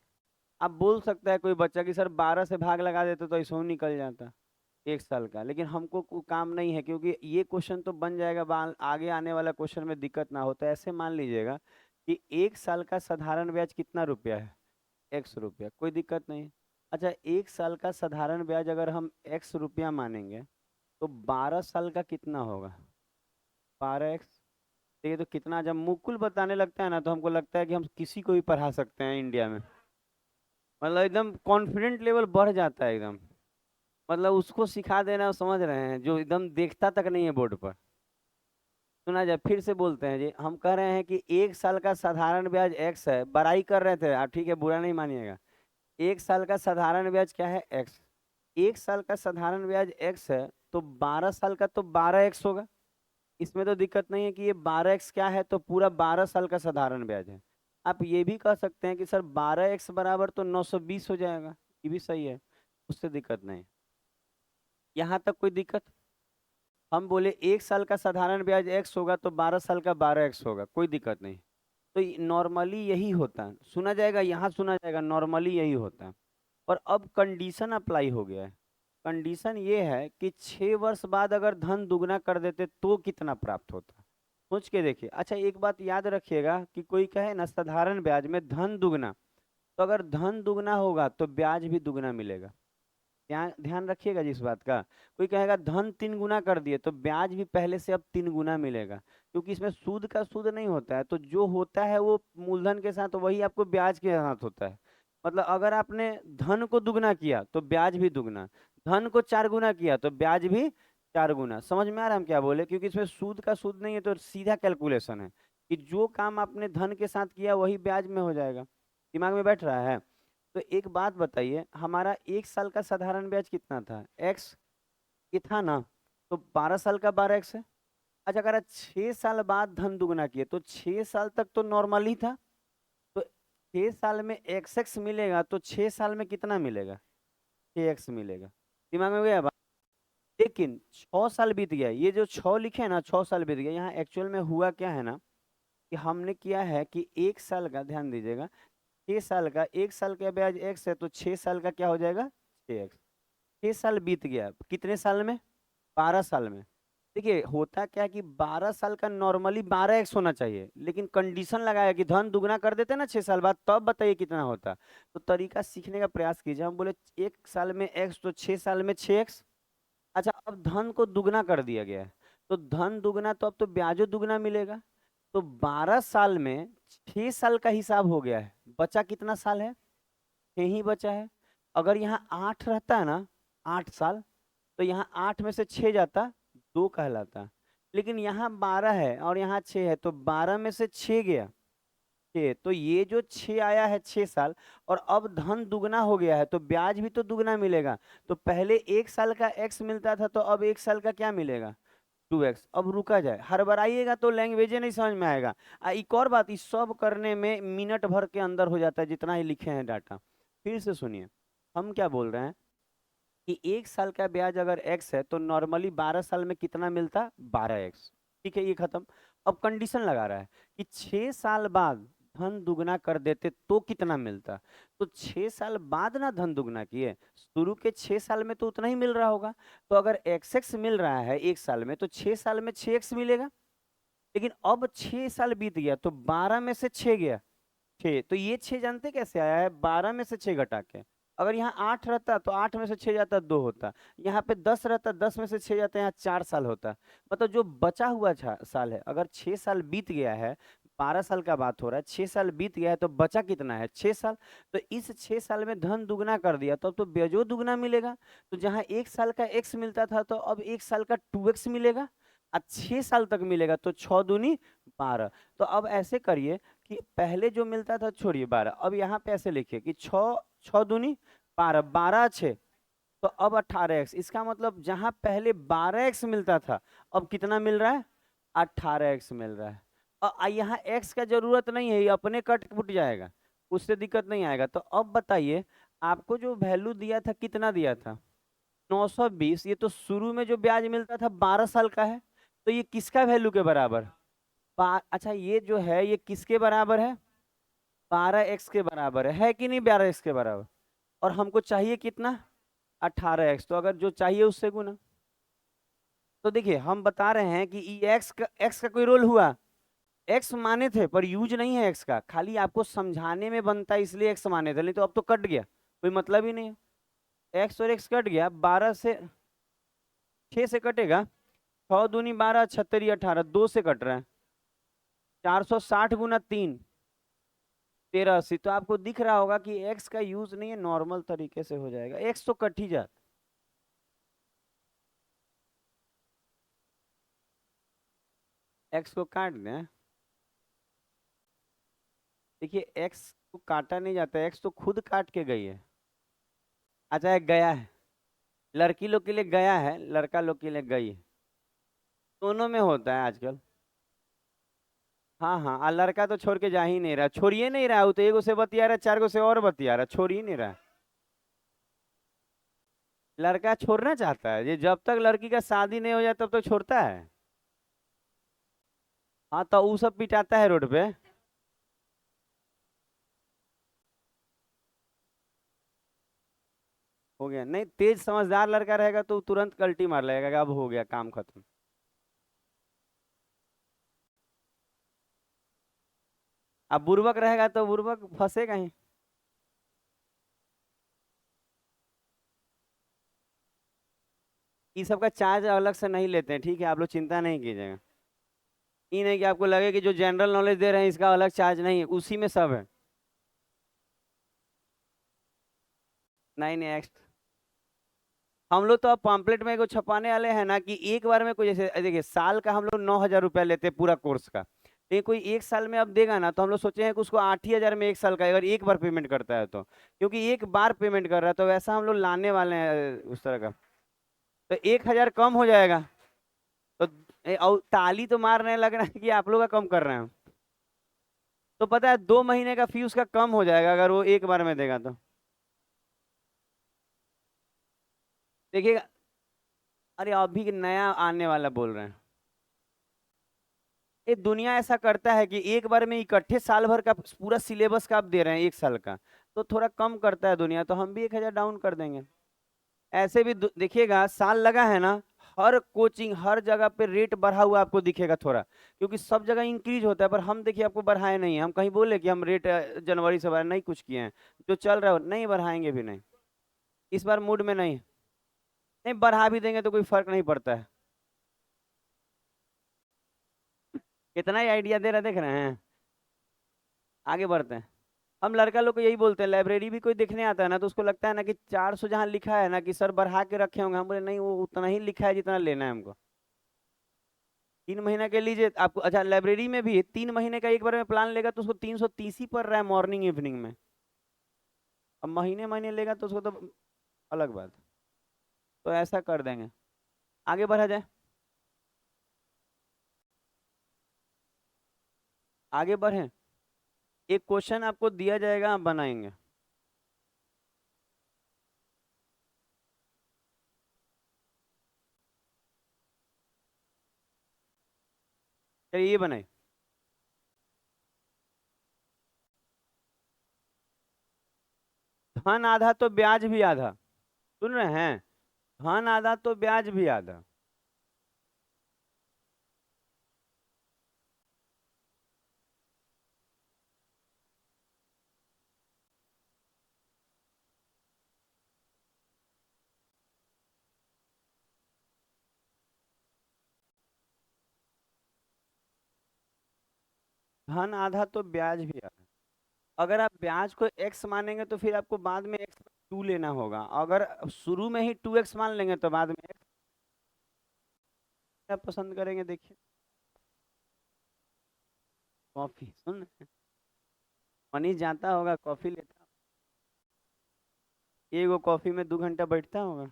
अब बोल सकता है कोई बच्चा कि सर 12 से भाग लगा देते तो ऐसा ही निकल जाता 1 साल का, लेकिन हमको काम नहीं है क्योंकि ये क्वेश्चन तो बन जाएगा, आगे आने वाला क्वेश्चन में दिक्कत ना हो। तो ऐसे मान लीजिएगा कि 1 साल का साधारण ब्याज कितना रुपया है? 100 रुपया, कोई दिक्कत नहीं। अच्छा, 1 साल का साधारण ब्याज अगर हम 100 रुपया मानेंगे तो 12 साल का कितना होगा? 12x। देखिए तो कितना, जब मुकुल बताने लगता है ना तो हमको लगता है कि हम किसी को भी पढ़ा सकते हैं इंडिया में। मतलब एकदम कॉन्फिडेंट लेवल बढ़ जाता है एकदम। मतलब उसको सिखा देना, समझ रहे हैं, जो एकदम देखता तक नहीं है बोर्ड पर। सुना जाए, फिर से बोलते हैं जी, हम कह रहे हैं कि 1 साल का साधारण ब्याज एक्स है, बड़ाई कर रहे थे आप, ठीक है, बुरा नहीं मानिएगा। 1 साल का साधारण ब्याज क्या है? एक्स। 1 साल का साधारण ब्याज एक्स है, तो 12 साल का तो 12x होगा। इसमें तो दिक्कत नहीं है कि ये 12x क्या है, तो पूरा 12 साल का साधारण ब्याज है। आप ये भी कह सकते हैं कि सर 12x बराबर तो 920 हो जाएगा, ये भी सही है, उससे दिक्कत नहीं। यहाँ तक कोई दिक्कत? हम बोले 1 साल का साधारण ब्याज एक्स होगा तो 12 साल का 12x होगा, कोई दिक्कत नहीं। तो नॉर्मली यही होता है, सुना जाएगा, यहाँ सुना जाएगा, नॉर्मली यही होता है। और अब कंडीशन अप्लाई हो गया है। कंडीशन ये है कि 6 वर्ष बाद अगर धन दुगना कर देते तो कितना प्राप्त होता। सोच के देखिए। अच्छा एक बात याद रखिएगा कि कोई कहे ना साधारण ब्याज में धन दुगना, तो अगर धन दुगना होगा तो ब्याज भी दुगना मिलेगा। ध्यान ध्यान रखिएगा जिस बात का। कोई कहेगा धन 3 गुना कर दिए तो ब्याज भी पहले से अब 3 गुना मिलेगा, क्योंकि इसमें सूद का सूद नहीं होता है, तो जो होता है वो मूलधन के साथ वही आपको ब्याज के साथ होता है। मतलब अगर आपने धन को दुगना किया तो ब्याज भी दुगना, धन को 4 गुना किया तो ब्याज भी 4 गुना। समझ में आ रहा है हम क्या बोले? क्योंकि इसमें सूद का सूद नहीं है, तो सीधा कैलकुलेशन है कि जो काम आपने धन के साथ किया वही ब्याज में हो जाएगा। दिमाग में बैठ रहा है? तो एक बात बताइए, हमारा 1 साल का साधारण ब्याज कितना था? एक्स ये था ना, तो 12 साल का 12x है। अच्छा अगर 6 साल बाद धन दुगना किए तो 6 साल तक तो नॉर्मल ही था, तो 6 साल में XX मिलेगा, तो 6 साल में कितना मिलेगा? 6x मिलेगा। दिमाग में गया बात? लेकिन 6 साल बीत गया, ये जो 6 लिखे हैं ना, 6 साल बीत गया, यहाँ एक्चुअल में हुआ क्या है ना कि हमने किया है कि 1 साल का, ध्यान दीजिएगा, 6 साल का, 1 साल का ब्याज x है तो 6 साल का क्या हो जाएगा? 6x। 6 साल बीत गया, कितने साल में? 12 साल में। देखिए होता क्या है कि 12 साल का नॉर्मली 12x होना चाहिए, लेकिन कंडीशन लगाया कि धन दुगना कर देते ना 6 साल बाद, तब बताइए कितना होता। तो तरीका सीखने का प्रयास कीजिए। हम बोले 1 साल में x तो 6 साल में 6x। अच्छा अब धन को दुगना कर दिया गया है, तो धन दुगना तो अब तो ब्याजो दुगना मिलेगा। तो 12 साल में 6 साल का हिसाब हो गया है, बचा कितना साल है? 6 ही बचा है। अगर यहाँ 8 रहता है ना, 8 साल, तो यहाँ 8 में से 6 जाता, 2 कहलाता। लेकिन यहाँ 12 है और यहाँ 6 है, तो 12 में से 6 गया, 6, तो ये जो 6 आया है 6 साल, और अब धन दुगना हो गया है तो ब्याज भी तो दुगना मिलेगा। तो पहले 1 साल का x मिलता था, तो अब 1 साल का क्या मिलेगा? 2x। अब रुका जाए, हड़बड़ाइएगा तो लैंग्वेज नहीं समझ में आएगा। एक और बात, इस सब करने में मिनट भर के अंदर हो जाता है जितना ही लिखे हैं डाटा। फिर से सुनिए, हम क्या बोल रहे हैं कि 1 साल का ब्याज अगर x है तो नॉर्मली 12 साल में कितना मिलता? 12x। ठीक है, ये खत्म। अब कंडीशन लगा रहा है कि 6 साल बाद धन दुगना कर देते तो कितना मिलता। तो 6 साल बाद ना धन दुगना किए, शुरू के 6 साल में तो उतना ही मिल रहा होगा। तो अगर xx मिल रहा है 1 साल में, तो 6 साल में 6x मिलेगा। लेकिन अब 6 साल बीत गया तो 12 में से 6 गया, 6, तो ये 6 जानते कैसे आया है? 12 में से 6 घटा के। अगर यहाँ 8 रहता तो 8 में से 6 जाता 2 होता, यहाँ पे 10 रहता 10 में से 6 जाता, यहाँ 4 साल होता। मतलब जो बचा हुआ साल है, अगर 6 साल बीत गया है, 12 साल का बात हो रहा है, 6 साल बीत गया है तो बचा कितना है? 6 साल। तो इस 6 साल में धन दुगना कर दिया तब तो ब्याजो दुगना मिलेगा। तो जहाँ 1 साल का x मिलता था तो अब 1 साल का 2x मिलेगा, और 6 साल तक मिलेगा तो 6 दूनी 12। तो अब ऐसे करिए कि पहले जो मिलता था छोड़िए 12, अब यहाँ पे ऐसे लिखिए कि 6 6 दूनी 12, 12 6, तो अब 18x। इसका मतलब जहां पहले 12x मिलता था, अब कितना मिल रहा है? 18x मिल रहा है। और यहाँ x का जरूरत नहीं है, ये अपने कट पुट जाएगा, उससे दिक्कत नहीं आएगा। तो अब बताइए, आपको जो वैल्यू दिया था कितना दिया था? 920। ये तो शुरू में जो ब्याज मिलता था 12 साल का है, तो ये किसका वैल्यू के बराबर? अच्छा ये जो है ये किसके बराबर है? 12x के बराबर है कि नहीं? 12x के बराबर। और हमको चाहिए कितना? 18x। तो अगर जो चाहिए उससे गुना। तो देखिए हम बता रहे हैं कि x का कोई रोल हुआ? x माने थे पर यूज नहीं है x का, खाली आपको समझाने में बनता है इसलिए x माने थे, नहीं तो अब तो कट गया, कोई मतलब ही नहीं है। x और x कट गया, 12 से 6 से कटेगा, 6 दूनी 12, 76 18, 2 से कट रहा है, 460 गुना 3, 1380। तो आपको दिख रहा होगा कि x का यूज नहीं है, नॉर्मल तरीके से हो जाएगा, x तो कट ही जाता। x को काट दें। देखिए x को काटा नहीं जाता, x तो खुद काट के गई है। अच्छा एक गया है, लड़की लोग के लिए गया है, लड़का लोग के लिए गई है, दोनों में होता है आजकल। हाँ हाँ, लड़का तो छोड़ के जा ही नहीं रहा, छोड़िए नहीं रहा, वो तो एगो से बतिया रहा, 4 गो से और बतिया रहा, छोड़ ही नहीं रहा। लड़का छोड़ना चाहता है, ये जब तक लड़की का शादी नहीं हो जाए तब तक छोड़ता है। हाँ तो वो सब पिटाता है रोड पे। हो गया नहीं, तेज समझदार लड़का रहेगा तो तुरंत कल्टी मार लगेगा कि अब हो गया काम खत्म। अब बुर्बक रहेगा तो बुर्बक फंसेगा ही। ये सबका चार्ज अलग से नहीं लेते हैं, ठीक है, आप लोग चिंता नहीं कीजिएगा। ये नहीं कि आपको लगे कि जो जनरल नॉलेज दे रहे हैं इसका अलग चार्ज नहीं है, उसी में सब है। नहीं नहीं, हम लोग तो अब पॉम्पलेट में को छपाने वाले हैं ना कि एक बार में कोई, जैसे देखिए साल का हम लोग 9,000 रुपया लेते हैं पूरा कोर्स का। ये कोई एक साल में अब देगा ना, तो हम लोग सोचे हैं कि उसको 8 ही हजार में एक साल का, अगर एक बार पेमेंट करता है तो, क्योंकि एक बार पेमेंट कर रहा है तो वैसा हम लोग लाने वाले हैं उस तरह का। तो 1,000 कम हो जाएगा। तो और ताली तो मारने लग रहा है कि आप लोग का कम कर रहे हैं। तो पता है 2 महीने का फी उसका कम हो जाएगा अगर वो एक बार में देगा तो। देखिएगा, अरे अभी नया आने वाला बोल रहे हैं। ये दुनिया ऐसा करता है कि एक बार में इकट्ठे साल भर का पूरा सिलेबस का आप दे रहे हैं एक साल का, तो थोड़ा कम करता है दुनिया, तो हम भी 1,000 डाउन कर देंगे। ऐसे भी देखिएगा साल लगा है ना, हर कोचिंग हर जगह पे रेट बढ़ा हुआ आपको दिखेगा थोड़ा, क्योंकि सब जगह इंक्रीज होता है, पर हम देखिए आपको बढ़ाए नहीं है। हम कहीं बोले कि हम रेट जनवरी से बढ़ा नहीं, कुछ किए हैं। जो चल रहा है नहीं बढ़ाएंगे भी नहीं, इस बार मूड में नहीं। नहीं बढ़ा भी देंगे तो कोई फर्क नहीं पड़ता है। कितना ही आइडिया दे रहे देख रहे हैं। आगे बढ़ते हैं। हम लड़का लोग को यही बोलते हैं, लाइब्रेरी भी कोई देखने आता है ना तो उसको लगता है ना कि 400 जहाँ लिखा है ना कि सर बढ़ा के रखे होंगे, हम बोले नहीं, वो उतना ही लिखा है जितना लेना है हमको। 3 महीना के लीजिए आपको, अच्छा लाइब्रेरी में भी 3 महीने का एक बार में प्लान लेगा तो उसको 330 ही पड़ रहा है मॉर्निंग इवनिंग में। अब महीने महीने लेगा तो उसको तो अलग बात। तो ऐसा कर देंगे। आगे बढ़ा जाए। आगे बढ़े। एक क्वेश्चन आपको दिया जाएगा, आप बनाएंगे। चलिए ये बनाए। धन आधा तो ब्याज भी आधा। सुन रहे हैं? धन आधा तो ब्याज भी आधा। धन आधा तो ब्याज भी आधा। अगर आप ब्याज को एक्स मानेंगे तो फिर आपको बाद में एक्स टू लेना होगा, अगर शुरू में ही 2x मान लेंगे तो बाद में x क्या पसंद करेंगे देखिए। कॉफी सुन रहे हैं? मनीष जाता होगा कॉफी लेता, एगो कॉफी में 2 घंटा बैठता होगा।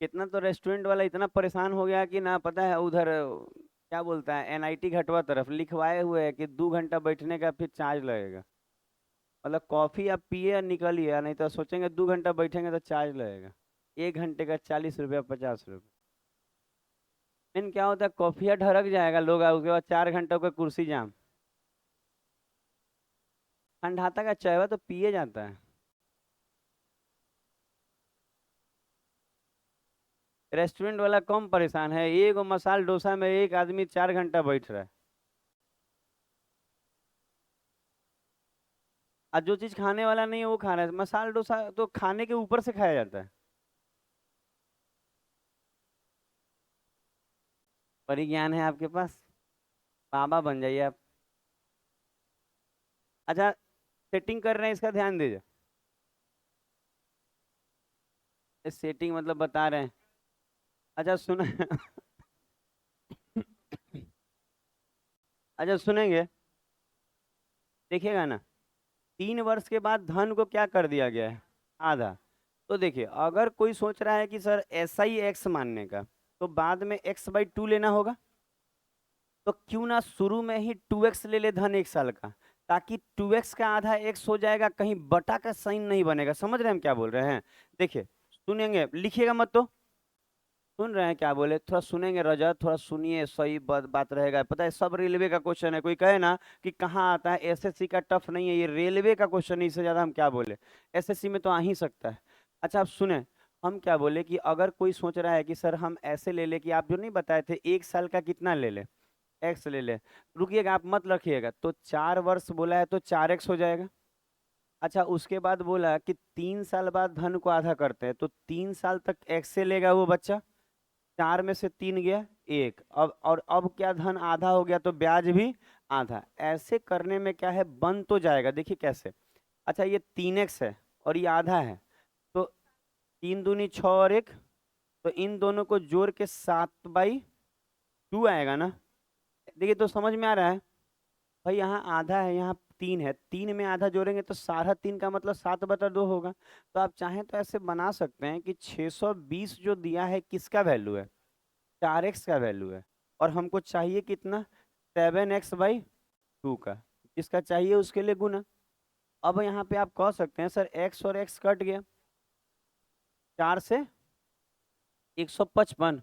कितना तो रेस्टोरेंट वाला इतना परेशान हो गया कि ना, पता है उधर क्या बोलता है, एनआईटी घटवा तरफ लिखवाए हुए है कि 2 घंटा बैठने का फिर चार्ज लगेगा। मतलब कॉफी आप पिए और निकलिए, नहीं तो सोचेंगे 2 घंटा बैठेंगे तो चार्ज लगेगा। 1 घंटे का 40 रुपया 50 रुपया। मेन क्या होता है, कॉफिया ढरक जाएगा लोग, उसके बाद 4 घंटा का कुर्सी जाम। ठंडाता का चाय तो पिए जाता है। रेस्टोरेंट वाला कम परेशान है, एक मसाल डोसा में एक आदमी 4 घंटा बैठ रहा है। और जो चीज खाने वाला नहीं है वो खा रहा है, मसाल डोसा तो खाने के ऊपर से खाया जाता है। परिज्ञान है आपके पास, बाबा बन जाइए आप। अच्छा, सेटिंग कर रहे हैं इसका ध्यान दीजिए। सेटिंग मतलब बता रहे हैं। अच्छा सुन अच्छा सुनेंगे, देखिएगा ना। 3 वर्ष के बाद धन को क्या कर दिया गया है, आधा। तो देखिए अगर कोई सोच रहा है कि सर ऐसा ही एक्स मानने का, तो बाद में x/2 लेना होगा। तो क्यों ना शुरू में ही 2x ले ले धन एक साल का, ताकि 2x का आधा x हो जाएगा, कहीं बटा का साइन नहीं बनेगा। समझ रहे हैं हम क्या बोल रहे हैं? देखिए सुनेंगे, लिखिएगा मत तो। सुन रहे हैं क्या बोले, थोड़ा सुनेंगे रजत, थोड़ा सुनिए, सही बात रहेगा। पता है सब रेलवे का क्वेश्चन है, कोई कहे ना कि कहाँ आता है, एसएससी का टफ नहीं है, ये रेलवे का क्वेश्चन है, इससे ज्यादा हम क्या बोले। एसएससी में तो आ ही सकता है। अच्छा आप सुने, हम क्या बोले कि अगर कोई सोच रहा है कि सर हम ऐसे ले ले, कि आप जो नहीं बताए थे 1 साल का कितना ले ले, एक्स ले ले, रुकिएगा आप मत रखिएगा, तो 4 वर्ष बोला है तो 4x हो जाएगा। अच्छा उसके बाद बोला कि 3 साल बाद धन को आधा करते हैं, तो 3 साल तक एक्स से लेगा वो बच्चा, 4 में से 3 गया एक, अब अब क्या धन आधा हो गया तो ब्याज भी आधा, ऐसे करने में क्या है बन तो जाएगा, देखिए कैसे। अच्छा ये 3x है और ये आधा है, तो 3 दूनी 6 और 1, तो इन दोनों को जोड़ के 7/2 आएगा ना। देखिए तो समझ में आ रहा है भाई, यहाँ आधा है यहाँ 3 है, 3 में आधा जोड़ेंगे तो 3.5 का मतलब 7/2 होगा। तो आप चाहें तो ऐसे बना सकते हैं कि 620 जो दिया है किसका वैल्यू है, 4x का वैल्यू है, और हमको चाहिए कितना, 7x/2 का, जिसका चाहिए उसके लिए गुना। अब यहाँ पे आप कह सकते हैं सर x और x कट गया, 4 से 155,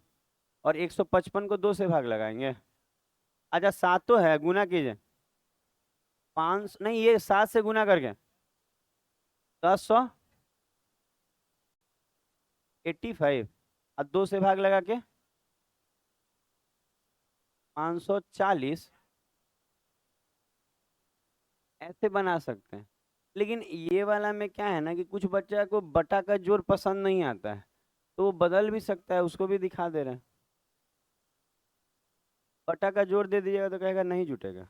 और 155 को 2 से भाग लगाएंगे। अच्छा 7 तो है, गुना कीजिए, 5 नहीं, ये 7 से गुना करके 10, 100, 85, और 2 से भाग लगा के 540, ऐसे बना सकते हैं। लेकिन ये वाला में क्या है ना कि कुछ बच्चा को बटा का जोड़ पसंद नहीं आता है, तो वो बदल भी सकता है, उसको भी दिखा दे रहे हैं। बटा का जोड़ दे दीजिएगा तो कहेगा नहीं जुटेगा।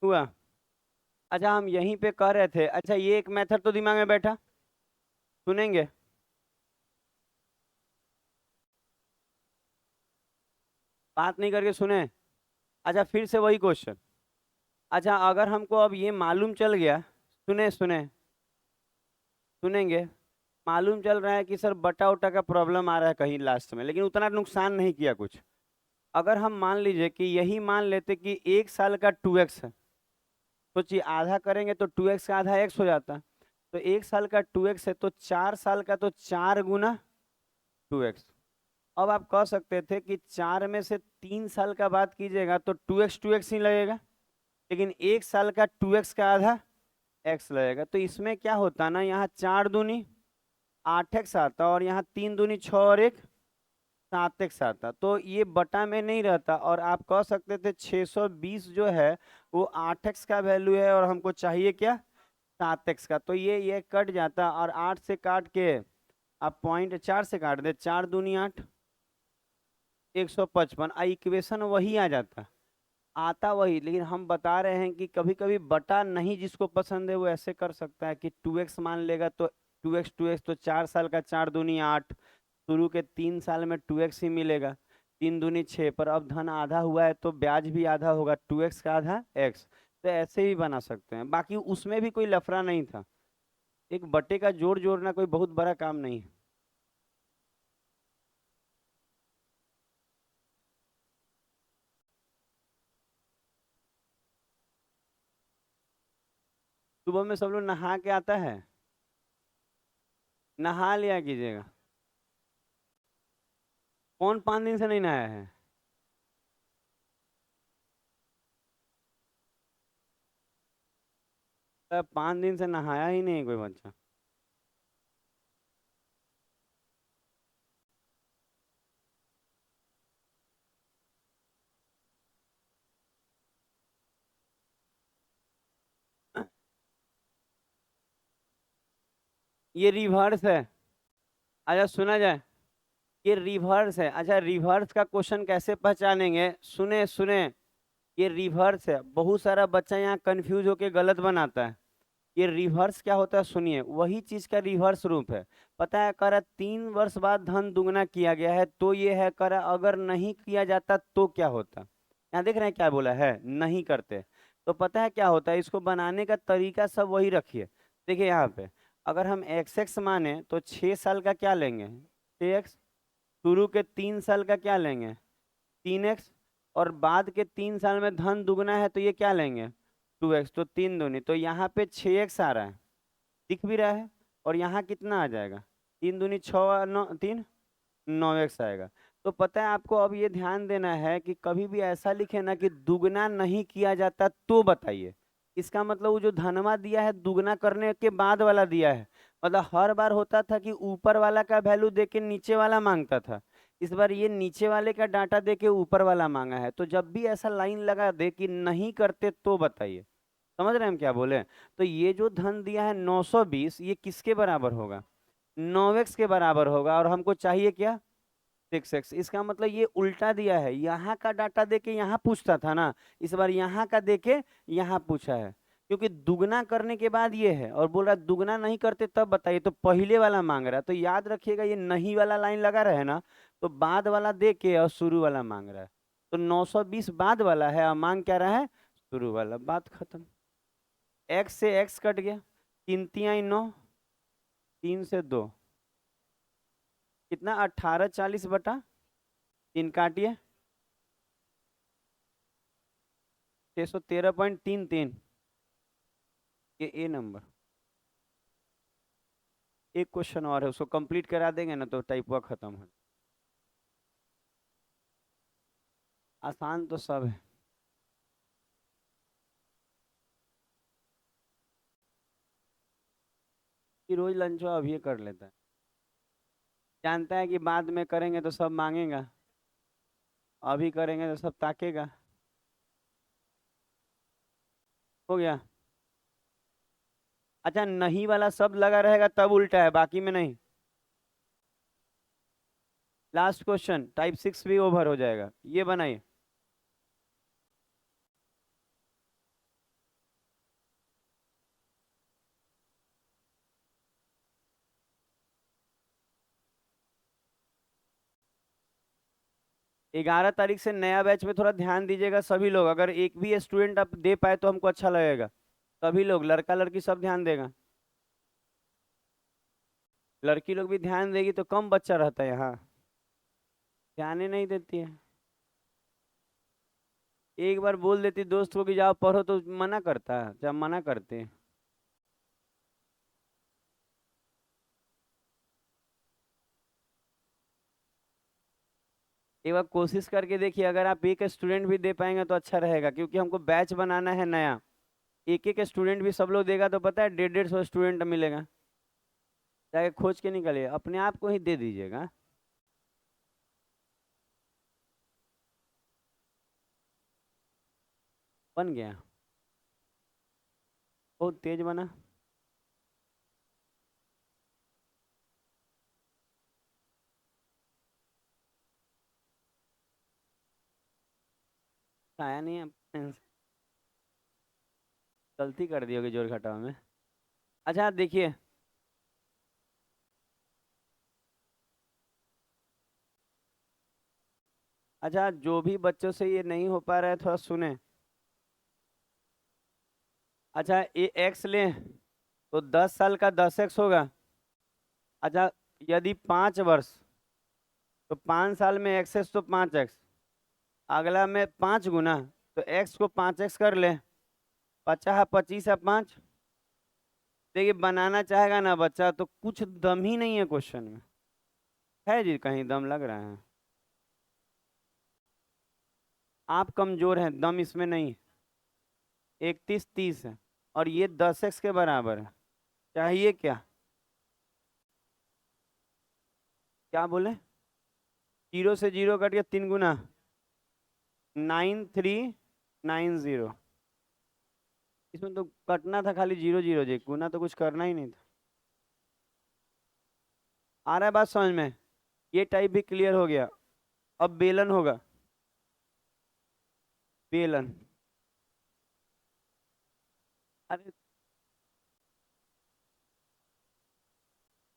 हुआ। अच्छा हम यहीं पे कह रहे थे, अच्छा ये एक मेथड तो दिमाग में बैठा, सुनेंगे? बात नहीं करके सुने। अच्छा फिर से वही क्वेश्चन। अच्छा अगर हमको अब ये मालूम चल गया, सुने सुने, सुनेंगे, मालूम चल रहा है कि सर बटा उटा का प्रॉब्लम आ रहा है कहीं लास्ट में, लेकिन उतना नुकसान नहीं किया कुछ। अगर हम मान लीजिए कि यही मान लेते कि 1 साल का 2x है, सोचिए आधा करेंगे तो 2x का आधा x हो जाता, तो 1 साल का 2x है तो 4 साल का तो 4 गुना 2x। अब आप कह सकते थे कि 4 में से 3 साल का बात कीजिएगा तो 2x ही लगेगा, लेकिन 1 साल का 2x का आधा x लगेगा, तो इसमें क्या होता ना, यहाँ 4 दूनी 8x आता, और यहाँ 3 दूनी 6 और 1 7x आता, तो ये बटा में नहीं रहता, और आप कह सकते थे 620 जो है वो 8x का वैल्यू है, और हमको चाहिए क्या, 7x का, तो ये कट जाता, और 8 से काट के आप पॉइंट 4 से काट दे, 4 दूनी 8, 155, इक्वेशन वही आ जाता, आता वही, लेकिन हम बता रहे हैं कि कभी कभी बटा नहीं जिसको पसंद है वो ऐसे कर सकता है कि 2x मान लेगा, तो 2x तो 4 साल का 4 दूनी 8, शुरू के 3 साल में 2x ही मिलेगा, 3 दूनी 6, पर अब धन आधा हुआ है तो ब्याज भी आधा होगा, 2x का आधा x, तो ऐसे भी बना सकते हैं, बाकी उसमें भी कोई लफड़ा नहीं था, एक बटे का जोड़ जोड़ना कोई बहुत बड़ा काम नहीं है। सुबह में सब लोग नहा के आता है, नहा लिया कीजिएगा। कौन 5 दिन से नहीं नहाया है? 5 दिन से नहाया ही नहीं कोई बच्चा। ये रिवर्स है। अच्छा सुना जाए, ये रिवर्स है। अच्छा रिवर्स का क्वेश्चन कैसे पहचानेंगे, सुने सुने, ये रिवर्स है, बहुत सारा बच्चा यहाँ कंफ्यूज होके गलत बनाता है। ये रिवर्स क्या होता है, सुनिए, वही चीज का रिवर्स रूप है। पता है, करा 3 वर्ष बाद धन दुगना किया गया है, तो ये है, करा अगर नहीं किया जाता तो क्या होता। यहाँ देख रहे हैं क्या बोला है, नहीं करते, तो पता है क्या होता है, इसको बनाने का तरीका सब वही रखिए। देखिए यहाँ पे, अगर हम एक्स एक्स माने तो 6 साल का क्या लेंगे, 6x। शुरू के 3 साल का क्या लेंगे, 3x। और बाद के 3 साल में धन दुगना है तो ये क्या लेंगे, 2x। तो 3 दूनी, तो यहाँ पे 6x आ रहा है, दिख भी रहा है। और यहाँ कितना आ जाएगा, 3 दूनी 6, 9, 3, 9x आएगा। तो पता है आपको, अब ये ध्यान देना है कि कभी भी ऐसा लिखे ना कि दुगना नहीं किया जाता तो बताइए। इसका मतलब वो जो धनवा दिया है दुगना करने के बाद वाला दिया है। मतलब हर बार होता था कि ऊपर वाला का वैल्यू दे के नीचे वाला मांगता था। इस बार ये नीचे वाले का डाटा दे के ऊपर वाला मांगा है। तो जब भी ऐसा लाइन लगा दे कि नहीं करते तो बताइए। समझ रहे हैं हम क्या बोले। तो ये जो धन दिया है 920, ये किसके बराबर होगा, 9x के बराबर होगा। और हमको चाहिए क्या, 6x। इसका मतलब ये उल्टा दिया है, यहाँ का डाटा देके यहाँ पूछता था ना, इस बार यहाँ का देके यहाँ पूछा है। क्योंकि दुगना करने के बाद ये है और बोल रहा है दुगना नहीं करते तब बताइए, तो पहले वाला मांग रहा है। तो याद रखिएगा, ये नहीं वाला लाइन लगा रहे ना, तो बाद वाला दे के और शुरू वाला मांग रहा है। तो 920 बाद वाला है और मांग क्या रहा है, शुरू वाला। बात खत्म। एक्स से एक्स कट गया, 3×3 = 9, 3 से 2 कितना, 1840/3 काटिए, 613.33। ये ए नंबर। एक क्वेश्चन और है, उसको कंप्लीट करा देंगे ना तो टाइप हुआ खत्म है। आसान तो सब है। कि रोज लंच अभी कर लेता है, जानता है कि बाद में करेंगे तो सब मांगेगा, अभी करेंगे तो सब ताकेगा। हो गया। अच्छा, नहीं वाला सब लगा रहेगा तब उल्टा है, बाकी में नहीं। लास्ट क्वेश्चन, टाइप 6 भी ओवर हो जाएगा, ये बनाइए। ग्यारह तारीख से नया बैच में थोड़ा ध्यान दीजिएगा सभी लोग। अगर एक भी स्टूडेंट आप दे पाए तो हमको अच्छा लगेगा। सभी लोग, लड़का लड़की सब ध्यान देगा। लड़की लोग भी ध्यान देगी तो कम बच्चा रहता है यहाँ, ध्यान ही नहीं देती है। एक बार बोल देती दोस्त को कि जाओ पढ़ो तो मना करता है, जब मना करते हैं। एक बार कोशिश करके देखिए, अगर आप एक स्टूडेंट भी दे पाएंगे तो अच्छा रहेगा, क्योंकि हमको बैच बनाना है नया। एक एक स्टूडेंट भी सब लोग देगा तो पता है 150-150 स्टूडेंट मिलेगा। जाके खोज के निकलिए, अपने आप को ही दे दीजिएगा। बन गया, बहुत तेज बना। आया नहीं है, गलती कर दी होगी जोड़ घटाव में। अच्छा देखिए, अच्छा जो भी बच्चों से ये नहीं हो पा रहा है थोड़ा सुने। अच्छा, ये एक्स लें तो 10 साल का 10x होगा। अच्छा, यदि 5 वर्ष, तो 5 साल में एक्स तो 5x, अगला में 5 गुना, तो x को 5x कर ले, 50 25 5। देखिए बनाना चाहेगा ना बच्चा तो कुछ दम ही नहीं है क्वेश्चन में, है जी कहीं दम लग रहा है। आप कमजोर हैं, दम इसमें नहीं है। 31 30 है और ये 10x के बराबर है। चाहिए क्या, क्या बोले, 0 से 0 कट के 3 गुना, 9390। इसमें तो कटना था खाली 0 0 जी, गुना तो कुछ करना ही नहीं था। आ रहा है बात समझ में, ये टाइप भी क्लियर हो गया। अब बेलन होगा, बेलन। अरे